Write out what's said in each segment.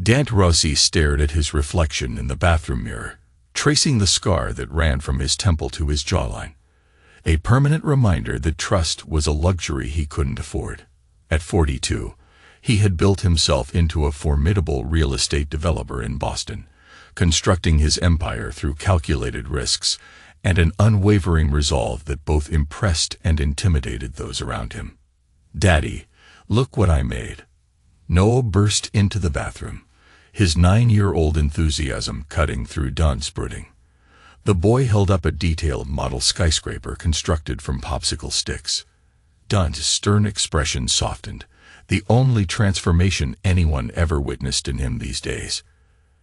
Dant Rossi stared at his reflection in the bathroom mirror, tracing the scar that ran from his temple to his jawline. A permanent reminder that trust was a luxury he couldn't afford. At 42, he had built himself into a formidable real estate developer in Boston, constructing his empire through calculated risks and an unwavering resolve that both impressed and intimidated those around him. "Daddy, look what I made." Noah burst into the bathroom, his 9-year-old enthusiasm cutting through Don's brooding. The boy held up a detailed model skyscraper constructed from popsicle sticks. Don's stern expression softened, the only transformation anyone ever witnessed in him these days.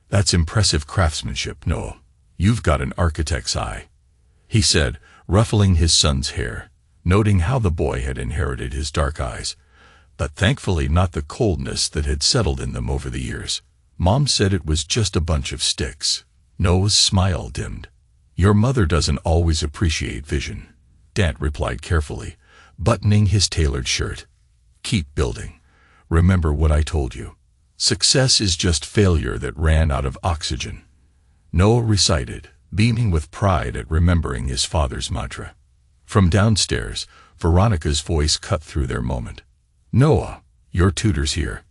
"That's impressive craftsmanship, Noah. You've got an architect's eye," he said, ruffling his son's hair, noting how the boy had inherited his dark eyes, but thankfully not the coldness that had settled in them over the years. "Mom said it was just a bunch of sticks." Noah's smile dimmed. "Your mother doesn't always appreciate vision," Dant replied carefully, buttoning his tailored shirt. "Keep building. Remember what I told you. Success is just failure that ran out of oxygen." Noah recited, beaming with pride at remembering his father's mantra. From downstairs, Veronica's voice cut through their moment. "Noah, your tutor's here."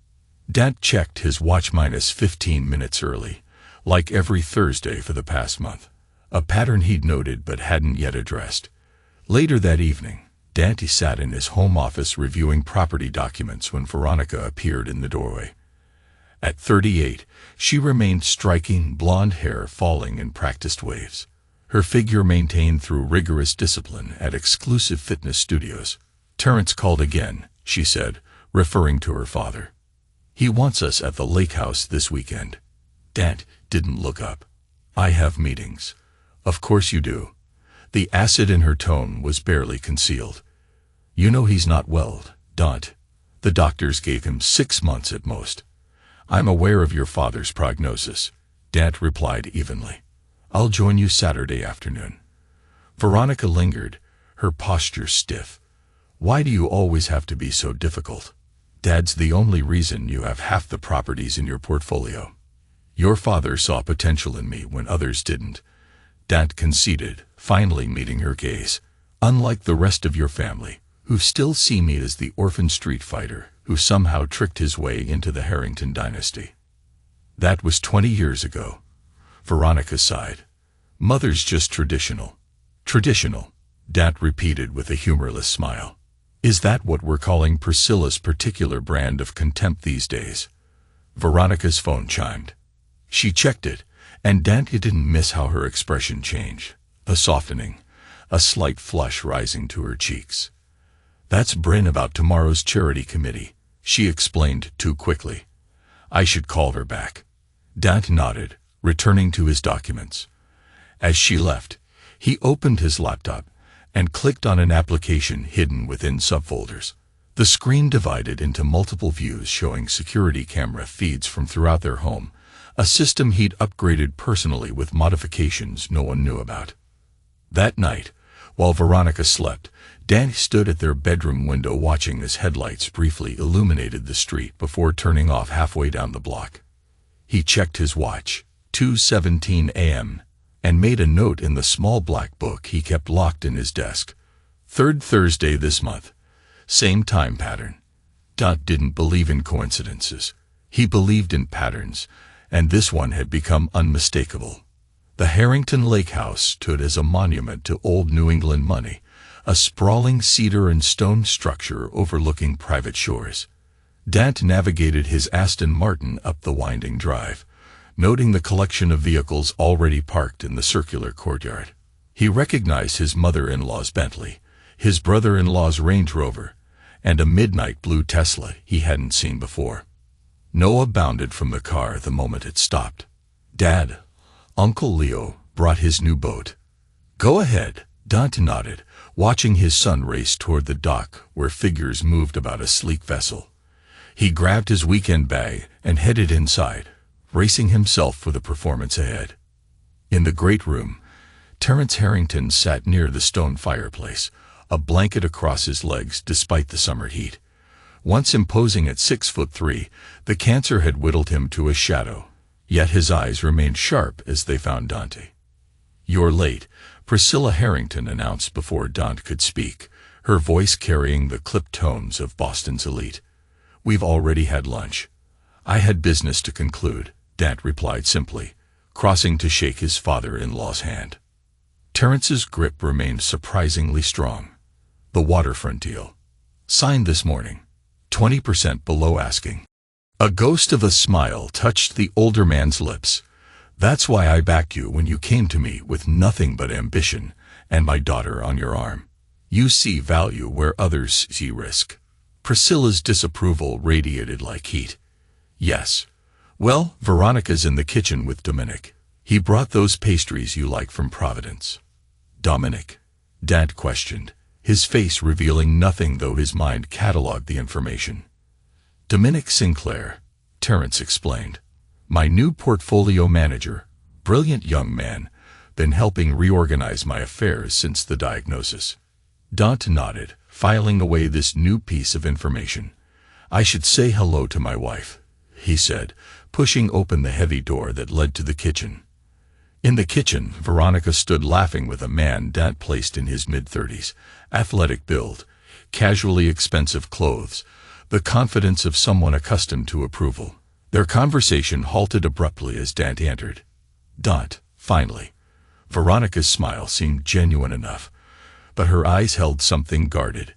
Dant checked his watch -15 minutes early, like every Thursday for the past month, a pattern he'd noted but hadn't yet addressed. Later that evening, Dante sat in his home office reviewing property documents when Veronica appeared in the doorway. At 38, she remained striking, blonde hair falling in practiced waves, her figure maintained through rigorous discipline at exclusive fitness studios. "Terrence called again," she said, referring to her father. "He wants us at the lake house this weekend." Dant didn't look up. "I have meetings." "Of course you do." The acid in her tone was barely concealed. "You know he's not well, Dant. The doctors gave him 6 months at most." "I'm aware of your father's prognosis," Dant replied evenly. "I'll join you Saturday afternoon." Veronica lingered, her posture stiff. "Why do you always have to be so difficult? Dad's the only reason you have half the properties in your portfolio. Your father saw potential in me when others didn't," Dant conceded, finally meeting her gaze. "Unlike the rest of your family, who still see me as the orphan street fighter who somehow tricked his way into the Harrington dynasty." "That was 20 years ago," Veronica sighed. "Mother's just traditional." "Traditional," Dant repeated with a humorless smile. "Is that what we're calling Priscilla's particular brand of contempt these days?" Veronica's phone chimed. She checked it, and Dante didn't miss how her expression changed, a softening, a slight flush rising to her cheeks. "That's Bryn about tomorrow's charity committee," she explained too quickly. "I should call her back." Dante nodded, returning to his documents. As she left, he opened his laptop and clicked on an application hidden within subfolders. The screen divided into multiple views showing security camera feeds from throughout their home, a system he'd upgraded personally with modifications no one knew about. That night, while Veronica slept, Dante stood at their bedroom window watching as headlights briefly illuminated the street before turning off halfway down the block. He checked his watch, 2:17 a.m., and made a note in the small black book he kept locked in his desk. 3rd Thursday this month. Same time pattern. Dante didn't believe in coincidences. He believed in patterns, and this one had become unmistakable. The Harrington Lake House stood as a monument to old New England money, a sprawling cedar and stone structure overlooking private shores. Dante navigated his Aston Martin up the winding drive, noting the collection of vehicles already parked in the circular courtyard. He recognized his mother-in-law's Bentley, his brother-in-law's Range Rover, and a midnight blue Tesla he hadn't seen before. Noah bounded from the car the moment it stopped. "Dad, Uncle Leo brought his new boat." "Go ahead," Dante nodded, watching his son race toward the dock where figures moved about a sleek vessel. He grabbed his weekend bag and headed inside, racing himself for the performance ahead. In the great room, Terrence Harrington sat near the stone fireplace, a blanket across his legs despite the summer heat. Once imposing at 6'3", the cancer had whittled him to a shadow, yet his eyes remained sharp as they found Dante. "You're late," Priscilla Harrington announced before Dante could speak, her voice carrying the clipped tones of Boston's elite. "We've already had lunch." "I had business to conclude," Dante replied simply, crossing to shake his father-in-law's hand. Terrence's grip remained surprisingly strong. "The waterfront deal. Signed this morning. 20% below asking." A ghost of a smile touched the older man's lips. "That's why I backed you when you came to me with nothing but ambition and my daughter on your arm. You see value where others see risk." Priscilla's disapproval radiated like heat. "Yes. Well, Veronica's in the kitchen with Dominic. He brought those pastries you like from Providence." "Dominic?" Dante questioned, his face revealing nothing though his mind catalogued the information. "Dominic Sinclair," Terrence explained. "My new portfolio manager, brilliant young man, been helping reorganize my affairs since the diagnosis." Dante nodded, filing away this new piece of information. "I should say hello to my wife," he said, pushing open the heavy door that led to the kitchen. In the kitchen, Veronica stood laughing with a man Dante placed in his mid-30s, athletic build, casually expensive clothes, the confidence of someone accustomed to approval. Their conversation halted abruptly as Dante entered. "Dante, finally." Veronica's smile seemed genuine enough, but her eyes held something guarded.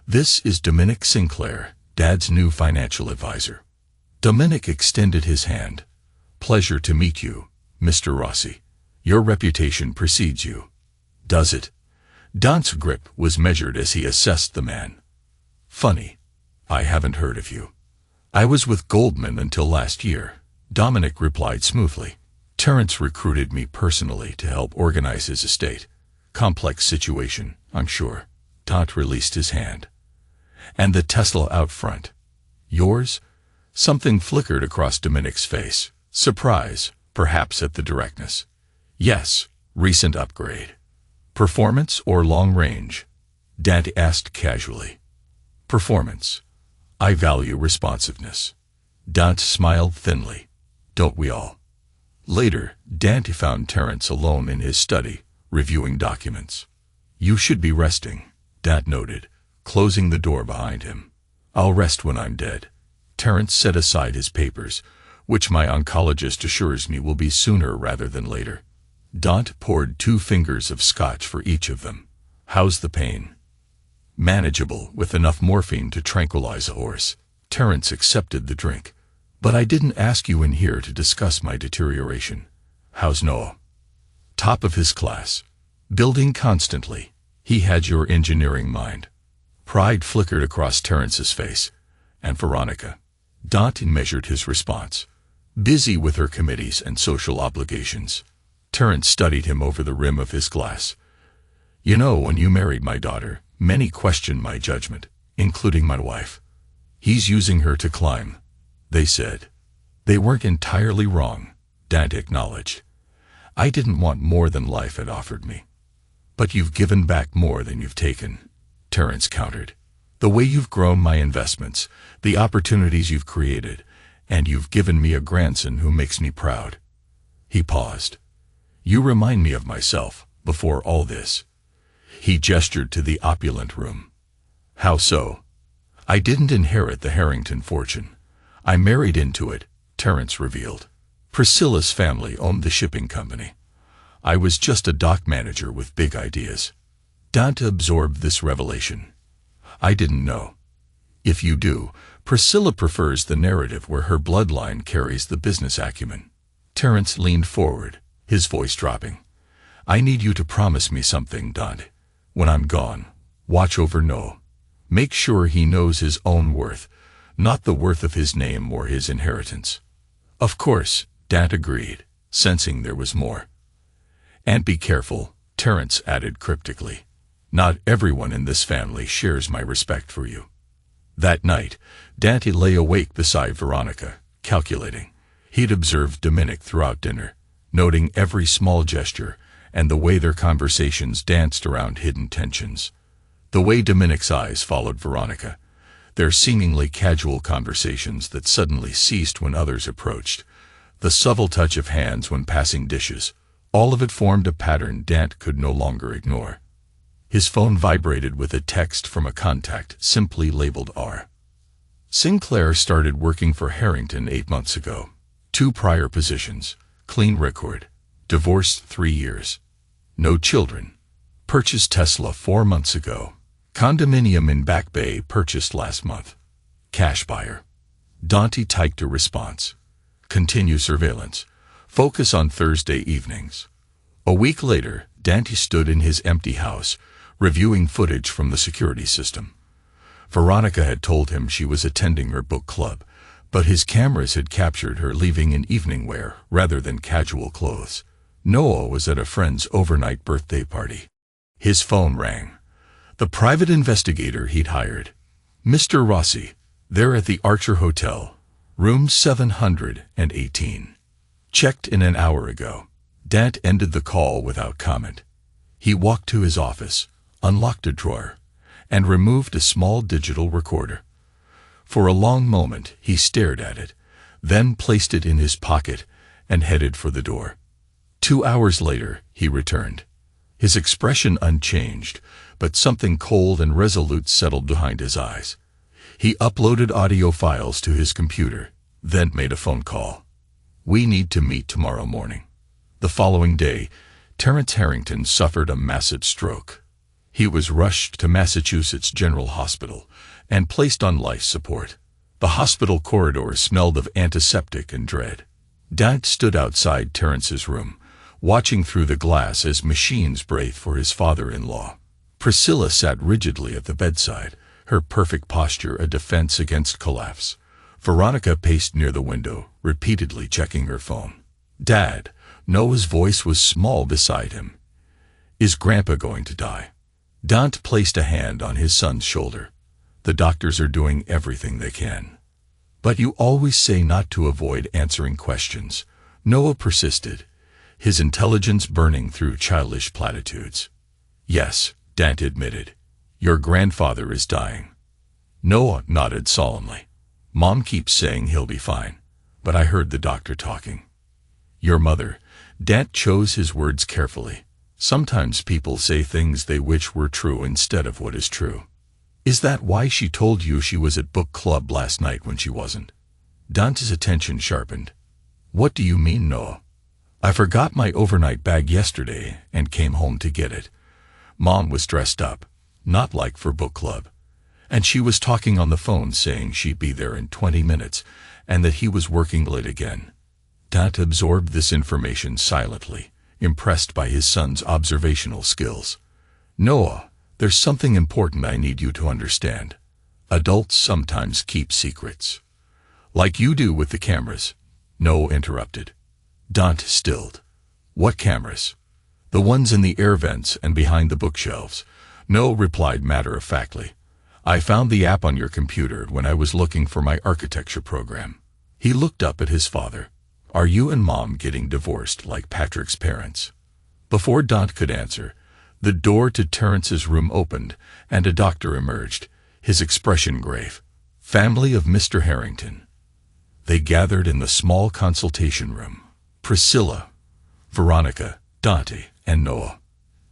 "This is Dominic Sinclair, Dad's new financial advisor." Dominic extended his hand. "Pleasure to meet you, Mr. Rossi. Your reputation precedes you." "Does it?" Dante's grip was measured as he assessed the man. "Funny. I haven't heard of you." "I was with Goldman until last year," Dominic replied smoothly. "Terrence recruited me personally to help organize his estate. Complex situation, I'm sure." Dante released his hand. "And the Tesla out front. Yours?" Something flickered across Dominic's face. Surprise, perhaps at the directness. "Yes, recent upgrade." "Performance or long range?" Dante asked casually. "Performance. I value responsiveness." Dante smiled thinly. "Don't we all?" Later, Dante found Terrence alone in his study, reviewing documents. "You should be resting," Dante noted, closing the door behind him. "I'll rest when I'm dead." Terrence set aside his papers, which my oncologist assures me will be sooner rather than later. Dante poured 2 fingers of scotch for each of them. "How's the pain?" "Manageable, with enough morphine to tranquilize a horse." Terrence accepted the drink. "But I didn't ask you in here to discuss my deterioration." "How's Noah?" "Top of his class. Building constantly. He had your engineering mind." Pride flickered across Terrence's face. "And Veronica?" Dante measured his response. "Busy with her committees and social obligations." Terrence studied him over the rim of his glass. "You know, when you married my daughter, many questioned my judgment, including my wife. He's using her to climb, they said." "They weren't entirely wrong," Dante acknowledged. "I didn't want more than life had offered me." "But you've given back more than you've taken," Terrence countered. "The way you've grown my investments, the opportunities you've created, and you've given me a grandson who makes me proud." He paused. "You remind me of myself, before all this." He gestured to the opulent room. "How so?" "I didn't inherit the Harrington fortune. I married into it," Terrence revealed. "Priscilla's family owned the shipping company. I was just a dock manager with big ideas." Dante absorbed this revelation. "I didn't know." "If you do, Priscilla prefers the narrative where her bloodline carries the business acumen." Terrence leaned forward, his voice dropping. "I need you to promise me something, Dante. When I'm gone, watch over Noah. Make sure he knows his own worth, not the worth of his name or his inheritance." "Of course," Dante agreed, sensing there was more. "And be careful," Terrence added cryptically. "Not everyone in this family shares my respect for you." That night, Dante lay awake beside Veronica, calculating. He'd observed Dominic throughout dinner, noting every small gesture and the way their conversations danced around hidden tensions. The way Dominic's eyes followed Veronica, their seemingly casual conversations that suddenly ceased when others approached, the subtle touch of hands when passing dishes, all of it formed a pattern Dant could no longer ignore. His phone vibrated with a text from a contact simply labeled R. Sinclair started working for Harrington 8 months ago. 2 prior positions, clean record, divorced 3 years. No children. Purchased Tesla 4 months ago. Condominium in Back Bay purchased last month. Cash buyer. Dante typed a response. Continue surveillance. Focus on Thursday evenings. A week later, Dante stood in his empty house, reviewing footage from the security system. Veronica had told him she was attending her book club, but his cameras had captured her leaving in evening wear rather than casual clothes. Noah was at a friend's overnight birthday party. His phone rang. The private investigator he'd hired. Mr. Rossi, there at the Archer Hotel, room 718. Checked in an hour ago. Dant ended the call without comment. He walked to his office, unlocked a drawer, and removed a small digital recorder. For a long moment he stared at it, then placed it in his pocket and headed for the door. 2 hours later he returned. His expression unchanged, but something cold and resolute settled behind his eyes. He uploaded audio files to his computer, then made a phone call. We need to meet tomorrow morning. The following day, Terence Harrington suffered a massive stroke. He was rushed to Massachusetts General Hospital and placed on life support. The hospital corridors smelled of antiseptic and dread. Dant stood outside Terence's room, watching through the glass as machines breathed for his father-in-law. Priscilla sat rigidly at the bedside, her perfect posture a defense against collapse. Veronica paced near the window, repeatedly checking her phone. Dad, Noah's voice was small beside him. Is Grandpa going to die? Dant placed a hand on his son's shoulder. The doctors are doing everything they can. But you always say not to avoid answering questions. Noah persisted, his intelligence burning through childish platitudes. Yes, Dant admitted. Your grandfather is dying. Noah nodded solemnly. Mom keeps saying he'll be fine, but I heard the doctor talking. Your mother. Dant chose his words carefully. Sometimes people say things they wish were true instead of what is true. Is that why she told you she was at book club last night when she wasn't? Dante's attention sharpened. What do you mean, Noah? I forgot my overnight bag yesterday and came home to get it. Mom was dressed up, not like for book club. And she was talking on the phone saying she'd be there in 20 minutes and that he was working late again. Dante absorbed this information silently, impressed by his son's observational skills. Noah, there's something important I need you to understand. Adults sometimes keep secrets. Like you do with the cameras. Noah interrupted. Dante stilled. What cameras? The ones in the air vents and behind the bookshelves. Noah replied matter-of-factly. I found the app on your computer when I was looking for my architecture program. He looked up at his father. Are you and Mom getting divorced like Patrick's parents? Before Dante could answer, the door to Terence's room opened and a doctor emerged, his expression grave. Family of Mr. Harrington. They gathered in the small consultation room. Priscilla, Veronica, Dante, and Noah.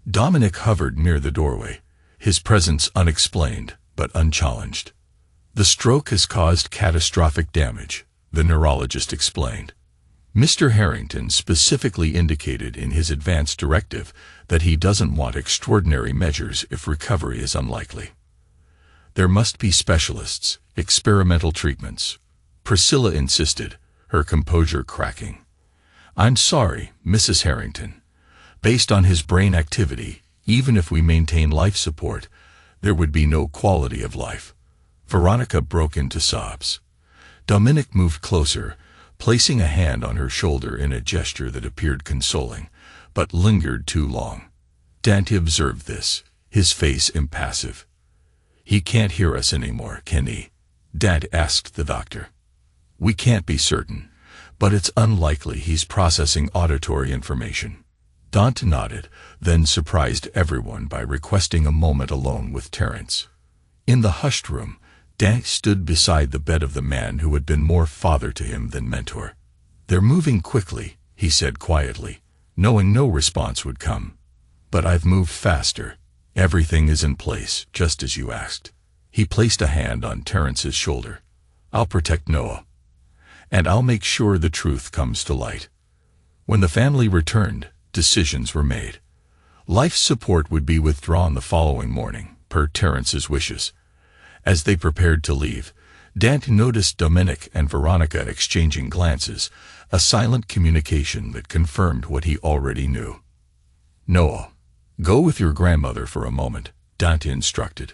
Dominic hovered near the doorway, his presence unexplained but unchallenged. The stroke has caused catastrophic damage, the neurologist explained. Mr. Harrington specifically indicated in his advance directive that he doesn't want extraordinary measures if recovery is unlikely. There must be specialists, experimental treatments. Priscilla insisted, her composure cracking. I'm sorry, Mrs. Harrington. Based on his brain activity, even if we maintain life support, there would be no quality of life. Veronica broke into sobs. Dominic moved closer, placing a hand on her shoulder in a gesture that appeared consoling, but lingered too long. Dante observed this, his face impassive. He can't hear us anymore, can he? Dante asked the doctor. We can't be certain, but it's unlikely he's processing auditory information. Dante nodded, then surprised everyone by requesting a moment alone with Terence. In the hushed room, Dant stood beside the bed of the man who had been more father to him than mentor. "They're moving quickly," he said quietly, knowing no response would come. "But I've moved faster. Everything is in place, just as you asked." He placed a hand on Terrence's shoulder. "I'll protect Noah. And I'll make sure the truth comes to light." When the family returned, decisions were made. Life support would be withdrawn the following morning, per Terrence's wishes. As they prepared to leave, Dant noticed Dominic and Veronica exchanging glances, a silent communication that confirmed what he already knew. "Noah, go with your grandmother for a moment," Dant instructed.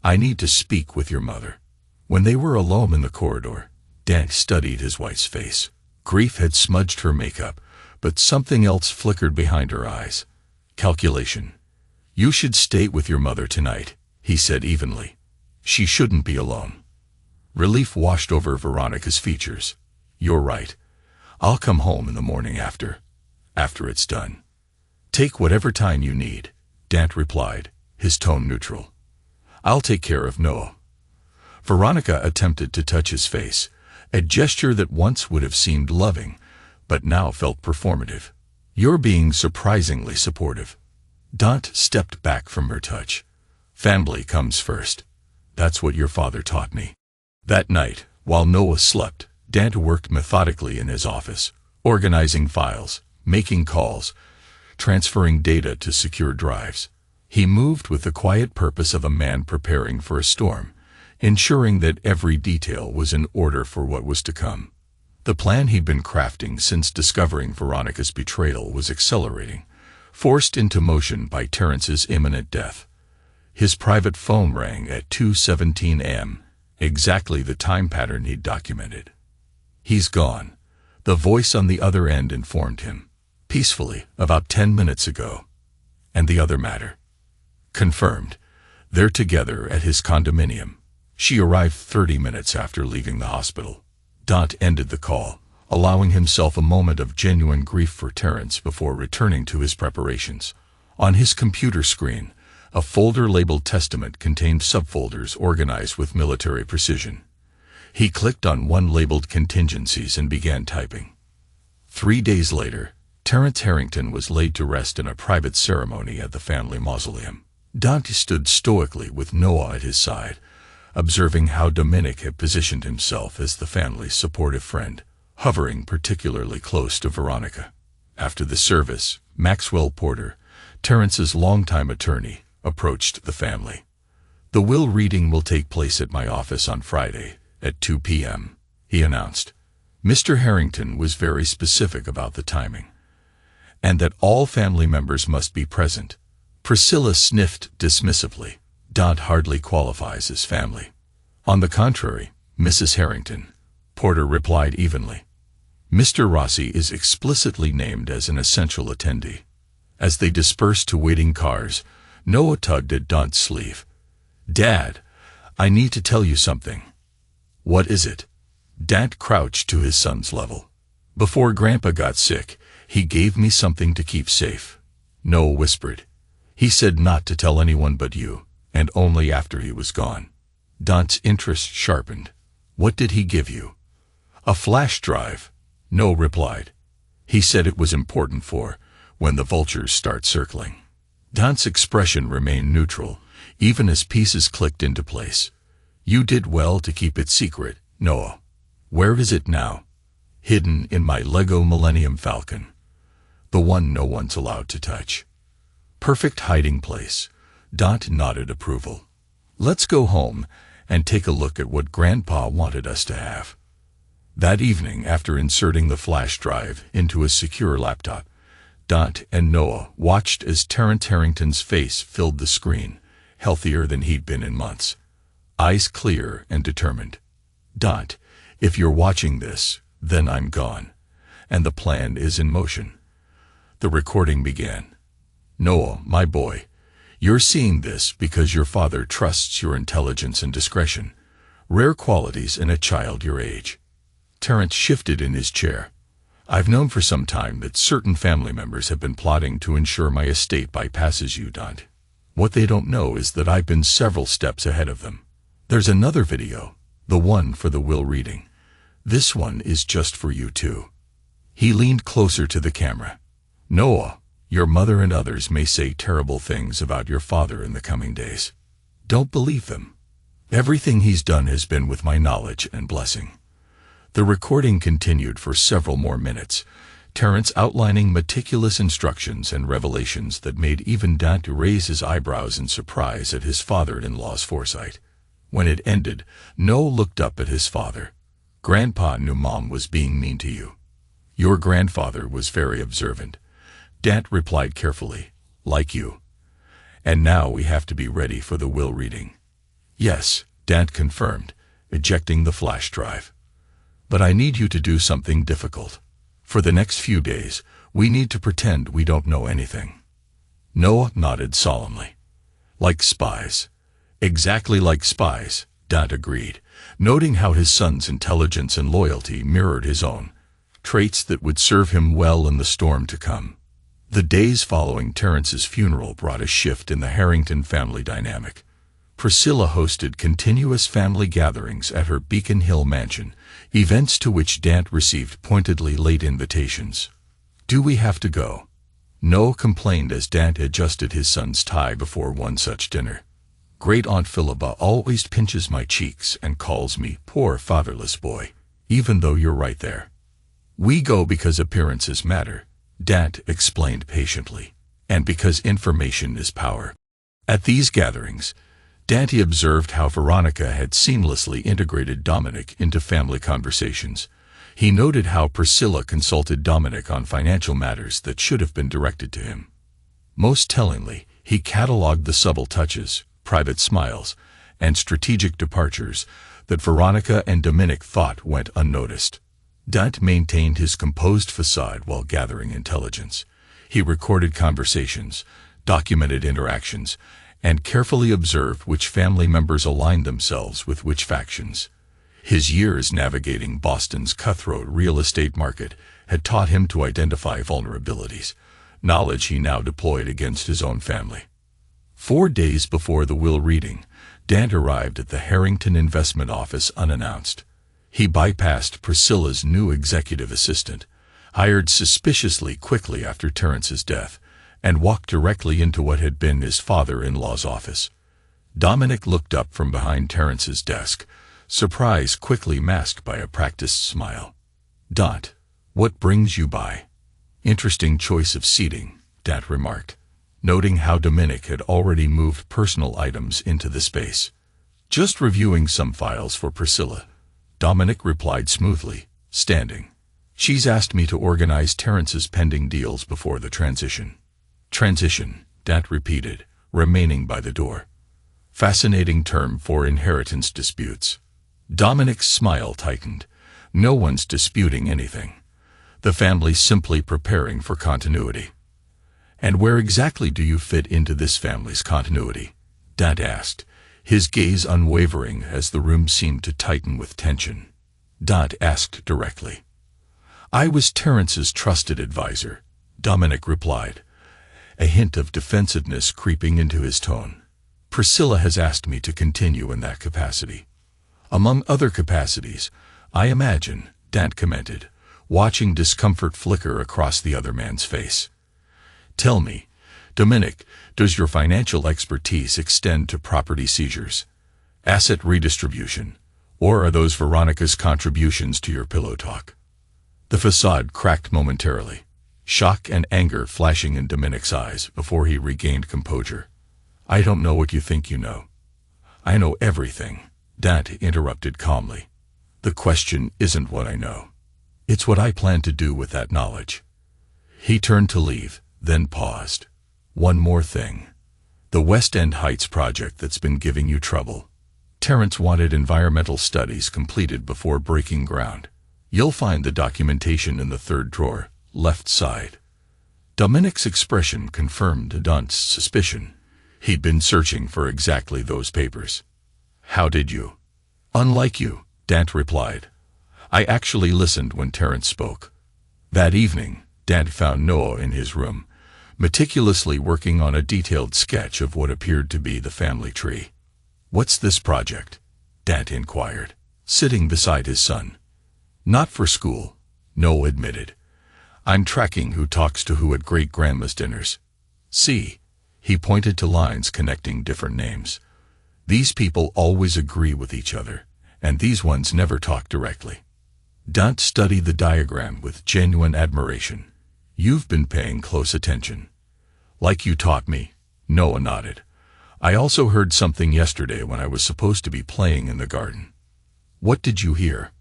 "I need to speak with your mother." When they were alone in the corridor, Dant studied his wife's face. Grief had smudged her makeup, but something else flickered behind her eyes. Calculation. "You should stay with your mother tonight," he said evenly. "She shouldn't be alone." Relief washed over Veronica's features. "You're right. I'll come home in the morning after it's done." "Take whatever time you need," Dant replied, his tone neutral. "I'll take care of Noah." Veronica attempted to touch his face, a gesture that once would have seemed loving, but now felt performative. "You're being surprisingly supportive." Dant stepped back from her touch. "Family comes first. That's what your father taught me." That night, while Noah slept, Dant worked methodically in his office, organizing files, making calls, transferring data to secure drives. He moved with the quiet purpose of a man preparing for a storm, ensuring that every detail was in order for what was to come. The plan he'd been crafting since discovering Veronica's betrayal was accelerating, forced into motion by Terrence's imminent death. His private phone rang at 2:17 a.m., exactly the time pattern he'd documented. "He's gone," the voice on the other end informed him, peacefully, "about 10 minutes ago." "And the other matter?" "Confirmed. They're together at his condominium. She arrived 30 minutes after leaving the hospital." Dant ended the call, allowing himself a moment of genuine grief for Terrence before returning to his preparations. On his computer screen, a folder labeled Testament contained subfolders organized with military precision. He clicked on one labeled Contingencies and began typing. 3 days later, Terrence Harrington was laid to rest in a private ceremony at the family mausoleum. Dant stood stoically with Noah at his side, observing how Dominic had positioned himself as the family's supportive friend, hovering particularly close to Veronica. After the service, Maxwell Porter, Terrence's longtime attorney, approached the family. "The will reading will take place at my office on Friday at 2 p.m., he announced. Mr. Harrington was very specific about the timing, and that all family members must be present. Priscilla sniffed dismissively. Dant hardly qualifies as family. "On the contrary, Mrs. Harrington," Porter replied evenly. "Mr. Rossi is explicitly named as an essential attendee." As they dispersed to waiting cars, Noah tugged at Dant's sleeve. "Dad, I need to tell you something." "What is it?" Dant crouched to his son's level. "Before Grandpa got sick, he gave me something to keep safe," Noah whispered. "He said not to tell anyone but you, and only after he was gone." Dant's interest sharpened. "What did he give you?" "A flash drive," Noah replied. "He said it was important for when the vultures start circling." Dant's expression remained neutral, even as pieces clicked into place. "You did well to keep it secret, Noah. Where is it now?" "Hidden in my Lego Millennium Falcon. The one no one's allowed to touch." "Perfect hiding place." Dant nodded approval. "Let's go home and take a look at what Grandpa wanted us to have." That evening, after inserting the flash drive into a secure laptop, Dant and Noah watched as Terrence Harrington's face filled the screen, healthier than he'd been in months. Eyes clear and determined. "Dant, if you're watching this, then I'm gone, and the plan is in motion." The recording began. "Noah, my boy, you're seeing this because your father trusts your intelligence and discretion, rare qualities in a child your age." Terrence shifted in his chair. "I've known for some time that certain family members have been plotting to ensure my estate bypasses you, Dant. What they don't know is that I've been several steps ahead of them. There's another video, the one for the will reading. This one is just for you too. He leaned closer to the camera. Noah, your mother and others may say terrible things about your father in the coming days. Don't believe them. Everything he's done has been with my knowledge and blessing. The recording continued for several more minutes, Terence outlining meticulous instructions and revelations that made even Dante raise his eyebrows in surprise at his father-in-law's foresight. When it ended, Noah looked up at his father. Grandpa knew Mom was being mean to you. Your grandfather was very observant. Dante replied carefully, like you. And now we have to be ready for the will reading. Yes, Dante confirmed, ejecting the flash drive. But I need you to do something difficult. For the next few days, we need to pretend we don't know anything. Noah nodded solemnly. Like spies. Exactly like spies, Dante agreed, noting how his son's intelligence and loyalty mirrored his own, traits that would serve him well in the storm to come. The days following Terence's funeral brought a shift in the Harrington family dynamic. Priscilla hosted continuous family gatherings at her Beacon Hill mansion, events to which Dante received pointedly late invitations. Do we have to go? Noah complained as Dante adjusted his son's tie before one such dinner. Great Aunt Philippa always pinches my cheeks and calls me poor fatherless boy, even though you're right there. We go because appearances matter, Dante explained patiently, and because information is power. At these gatherings, Dante observed how Veronica had seamlessly integrated Dominic into family conversations. He noted how Priscilla consulted Dominic on financial matters that should have been directed to him. Most tellingly, he cataloged the subtle touches, private smiles, and strategic departures that Veronica and Dominic thought went unnoticed. Dante maintained his composed facade while gathering intelligence. He recorded conversations, documented interactions, and carefully observed which family members aligned themselves with which factions. His years navigating Boston's cutthroat real estate market had taught him to identify vulnerabilities, knowledge he now deployed against his own family. 4 days before the will reading, Dante arrived at the Harrington investment office unannounced. He bypassed Priscilla's new executive assistant, hired suspiciously quickly after Terence's death, and walked directly into what had been his father-in-law's office. Dominic looked up from behind Terence's desk, surprise quickly masked by a practiced smile. Dante, what brings you by? Interesting choice of seating, Dante remarked, noting how Dominic had already moved personal items into the space. Just reviewing some files for Priscilla, Dominic replied smoothly, standing. She's asked me to organize Terence's pending deals before the transition. Transition, Dante repeated, remaining by the door. Fascinating term for inheritance disputes. Dominic's smile tightened. No one's disputing anything. The family's simply preparing for continuity. And where exactly do you fit into this family's continuity? Dante asked, his gaze unwavering as the room seemed to tighten with tension. Dante asked directly. I was Terence's trusted advisor, Dominic replied, a hint of defensiveness creeping into his tone. Priscilla has asked me to continue in that capacity. Among other capacities, I imagine, Dante commented, watching discomfort flicker across the other man's face. Tell me, Dominic, does your financial expertise extend to property seizures, asset redistribution, or are those Veronica's contributions to your pillow talk? The facade cracked momentarily, shock and anger flashing in Dominic's eyes before he regained composure. I don't know what you think you know. I know everything, Dante interrupted calmly. The question isn't what I know. It's what I plan to do with that knowledge. He turned to leave, then paused. One more thing. The West End Heights project that's been giving you trouble. Terence wanted environmental studies completed before breaking ground. You'll find the documentation in the third drawer, left side. Dominic's expression confirmed Dante's suspicion. He'd been searching for exactly those papers. How did you? Unlike you, Dante replied. I actually listened when Terence spoke. That evening, Dante found Noah in his room, meticulously working on a detailed sketch of what appeared to be the family tree. What's this project? Dante inquired, sitting beside his son. Not for school, Noah admitted. I'm tracking who talks to who at great-grandma's dinners. See, he pointed to lines connecting different names. These people always agree with each other, and these ones never talk directly. Dante studied the diagram with genuine admiration. You've been paying close attention. Like you taught me, Noah nodded. I also heard something yesterday when I was supposed to be playing in the garden. What did you hear?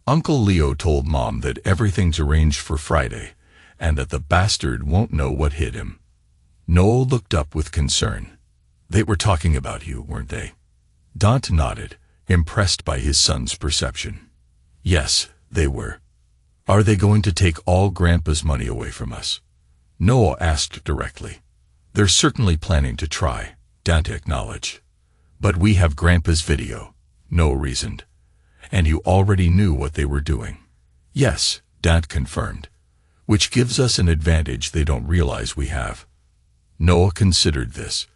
Uncle Leo told Mom that everything's arranged for Friday, and that the bastard won't know what hit him. Noah looked up with concern. They were talking about you, weren't they? Dante nodded, impressed by his son's perception. Yes, they were. Are they going to take all Grandpa's money away from us? Noah asked directly. They're certainly planning to try, Dante acknowledged. But we have Grandpa's video, Noah reasoned. And you already knew what they were doing. Yes, Dante confirmed. Which gives us an advantage they don't realize we have. Noah considered this.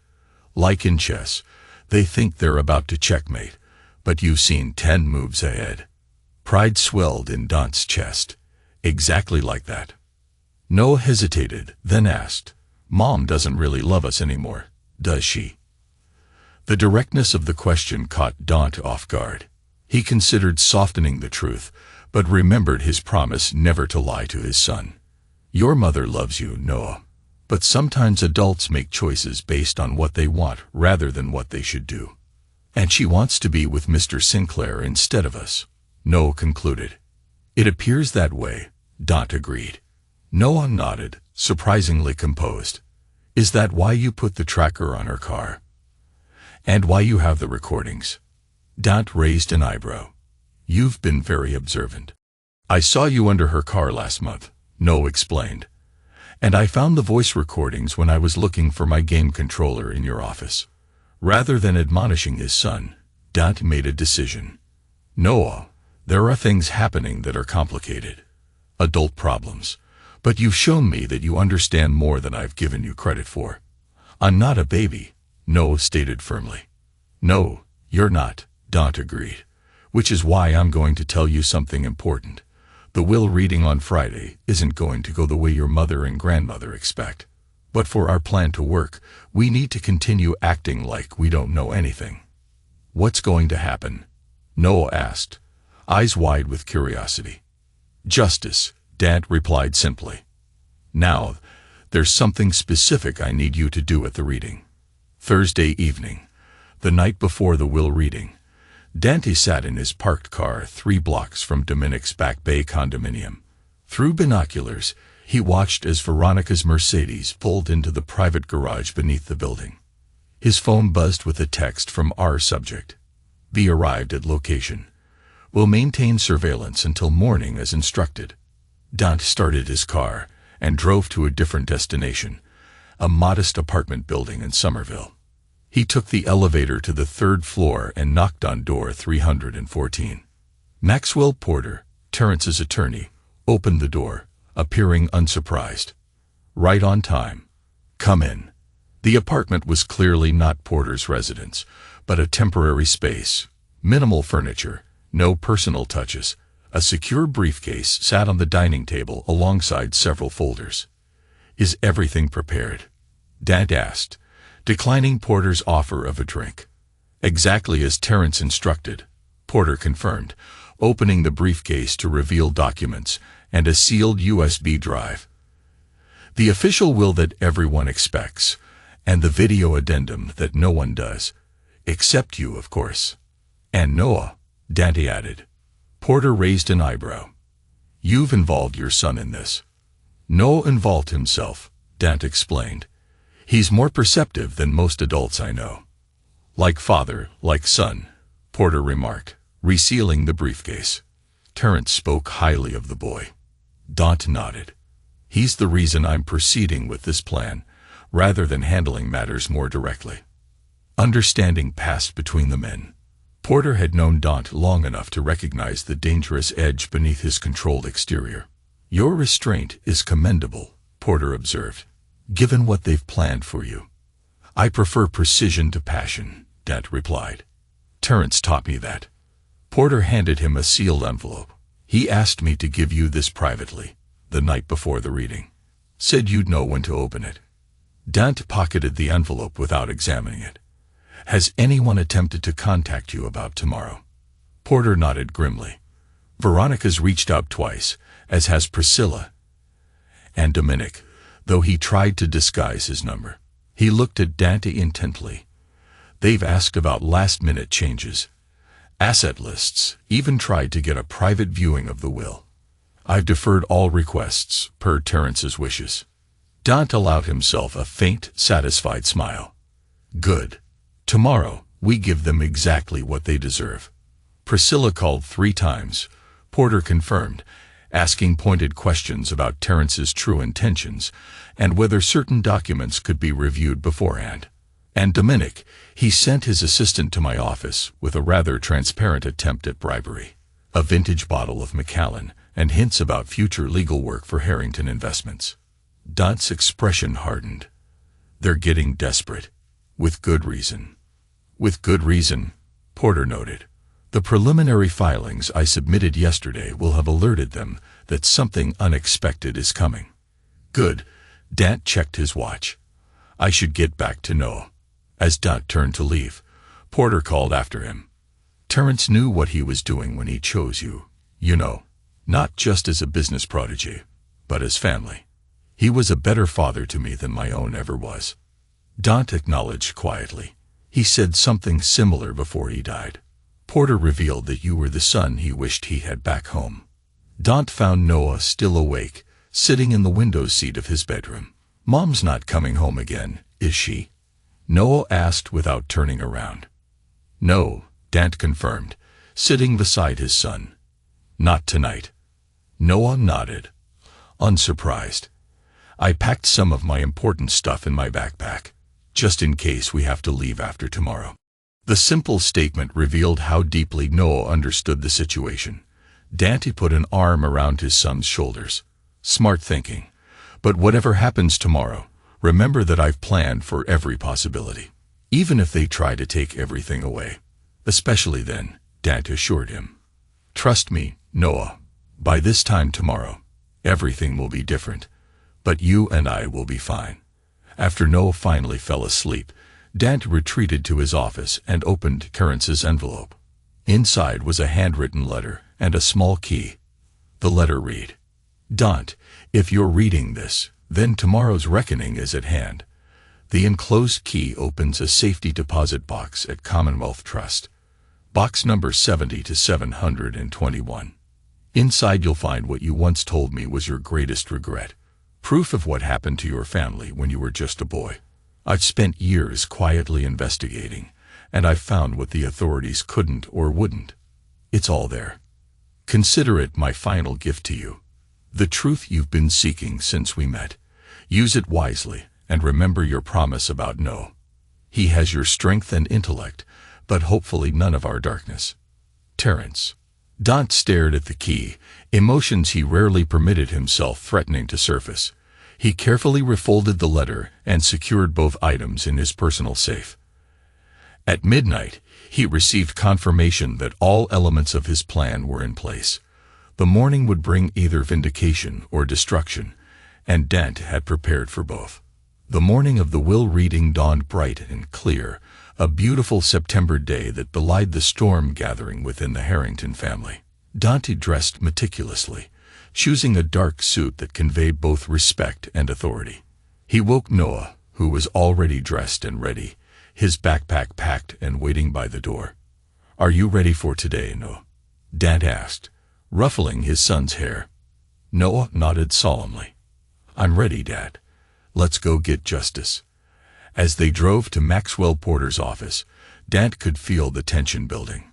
Like in chess, they think they're about to checkmate, but you've seen 10 moves ahead. Pride swelled in Dante's chest. Exactly like that. Noah hesitated, then asked, Mom doesn't really love us anymore, does she? The directness of the question caught Dante off guard. He considered softening the truth, but remembered his promise never to lie to his son. Your mother loves you, Noah. But sometimes adults make choices based on what they want rather than what they should do. And she wants to be with Mr. Sinclair instead of us, Noah concluded. It appears that way, Dante agreed. Noah nodded, surprisingly composed. Is that why you put the tracker on her car? And why you have the recordings? Dante raised an eyebrow. You've been very observant. I saw you under her car last month, Noah explained. And I found the voice recordings when I was looking for my game controller in your office. Rather than admonishing his son, Dante made a decision. Noah, there are things happening that are complicated. Adult problems. But you've shown me that you understand more than I've given you credit for. I'm not a baby, Noah stated firmly. No, you're not, Dante agreed. Which is why I'm going to tell you something important. The will reading on Friday isn't going to go the way your mother and grandmother expect. But for our plan to work, we need to continue acting like we don't know anything. What's going to happen? Noah asked, eyes wide with curiosity. Justice, Dad replied simply. Now, there's something specific I need you to do at the reading. Thursday evening, the night before the will reading, Dante sat in his parked car 3 blocks from Dominic's Back Bay condominium. Through binoculars, he watched as Veronica's Mercedes pulled into the private garage beneath the building. His phone buzzed with a text from our subject. B arrived at location. Will maintain surveillance until morning as instructed. Dante started his car and drove to a different destination, a modest apartment building in Somerville. He took the elevator to the 3rd floor and knocked on door 314. Maxwell Porter, Terrence's attorney, opened the door, appearing unsurprised. Right on time. Come in. The apartment was clearly not Porter's residence, but a temporary space. Minimal furniture, no personal touches. A secure briefcase sat on the dining table alongside several folders. Is everything prepared? Dad asked, declining Porter's offer of a drink. Exactly as Terrence instructed, Porter confirmed, opening the briefcase to reveal documents and a sealed USB drive. The official will that everyone expects, and the video addendum that no one does, except you, of course. And Noah, Dante added. Porter raised an eyebrow. You've involved your son in this. Noah involved himself, Dante explained. He's more perceptive than most adults I know. Like father, like son, Porter remarked, resealing the briefcase. Terrence spoke highly of the boy. Dante nodded. He's the reason I'm proceeding with this plan, rather than handling matters more directly. Understanding passed between the men. Porter had known Dante long enough to recognize the dangerous edge beneath his controlled exterior. Your restraint is commendable, Porter observed, given what they've planned for you. I prefer precision to passion, Dante replied. Terence taught me that. Porter handed him a sealed envelope. He asked me to give you this privately, the night before the reading. Said you'd know when to open it. Dant pocketed the envelope without examining it. Has anyone attempted to contact you about tomorrow? Porter nodded grimly. Veronica's reached out twice, as has Priscilla and Dominic, though he tried to disguise his number. He looked at Dante intently. They've asked about last-minute changes, asset lists, even tried to get a private viewing of the will. I've deferred all requests, per Terence's wishes. Dante allowed himself a faint, satisfied smile. Good. Tomorrow, we give them exactly what they deserve. Priscilla called 3 times, Porter confirmed, asking pointed questions about Terence's true intentions and whether certain documents could be reviewed beforehand. And Dominic, he sent his assistant to my office with a rather transparent attempt at bribery, a vintage bottle of Macallan, and hints about future legal work for Harrington Investments. Dante's expression hardened. They're getting desperate. With good reason. With good reason, Porter noted. The preliminary filings I submitted yesterday will have alerted them that something unexpected is coming. Good. Dante checked his watch. I should get back to Noah. As Dante turned to leave, Porter called after him. Terence knew what he was doing when he chose you, you know, not just as a business protege, but as family. He was a better father to me than my own ever was. Dante acknowledged quietly. He said something similar before he died. Porter revealed that you were the son he wished he had back home. Dante found Noah still awake, sitting in the window seat of his bedroom. Mom's not coming home again, is she? Noah asked without turning around. No, Dante confirmed, sitting beside his son. Not tonight. Noah nodded, unsurprised. I packed some of my important stuff in my backpack, just in case we have to leave after tomorrow. The simple statement revealed how deeply Noah understood the situation. Dante put an arm around his son's shoulders. Smart thinking. But whatever happens tomorrow, remember that I've planned for every possibility. Even if they try to take everything away. Especially then, Dante assured him. Trust me, Noah. By this time tomorrow, everything will be different. But you and I will be fine. After Noah finally fell asleep, Dante retreated to his office and opened Terence's envelope. Inside was a handwritten letter and a small key. The letter read, Dante, if you're reading this, then tomorrow's reckoning is at hand. The enclosed key opens a safety deposit box at Commonwealth Trust. Box number 70 to 721. Inside you'll find what you once told me was your greatest regret. Proof of what happened to your family when you were just a boy. I've spent years quietly investigating, and I've found what the authorities couldn't or wouldn't. It's all there. Consider it my final gift to you. The truth you've been seeking since we met. Use it wisely, and remember your promise about Noah. He has your strength and intellect, but hopefully none of our darkness. Terence. Dante stared at the key, emotions he rarely permitted himself threatening to surface. He carefully refolded the letter and secured both items in his personal safe. At midnight, he received confirmation that all elements of his plan were in place. The morning would bring either vindication or destruction, and Dante had prepared for both. The morning of the will reading dawned bright and clear, a beautiful September day that belied the storm gathering within the Harrington family. Dante dressed meticulously, choosing a dark suit that conveyed both respect and authority. He woke Noah, who was already dressed and ready, his backpack packed and waiting by the door. Are you ready for today, Noah? Dante asked, ruffling his son's hair. Noah nodded solemnly. I'm ready, Dad. Let's go get justice. As they drove to Maxwell Porter's office, Dante could feel the tension building.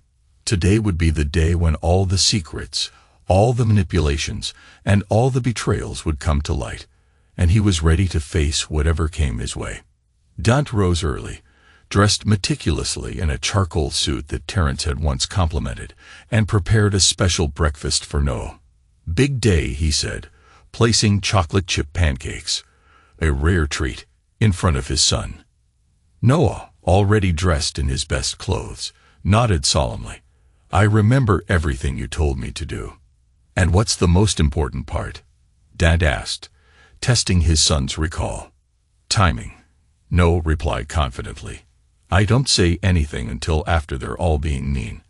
Today would be the day when all the secrets, all the manipulations, and all the betrayals would come to light, and he was ready to face whatever came his way. Dante rose early, dressed meticulously in a charcoal suit that Terence had once complimented, and prepared a special breakfast for Noah. Big day, he said, placing chocolate chip pancakes, a rare treat, in front of his son. Noah, already dressed in his best clothes, nodded solemnly. I remember everything you told me to do. And what's the most important part? Dad asked, testing his son's recall. Timing. No, replied confidently. I don't say anything until after they're all being mean.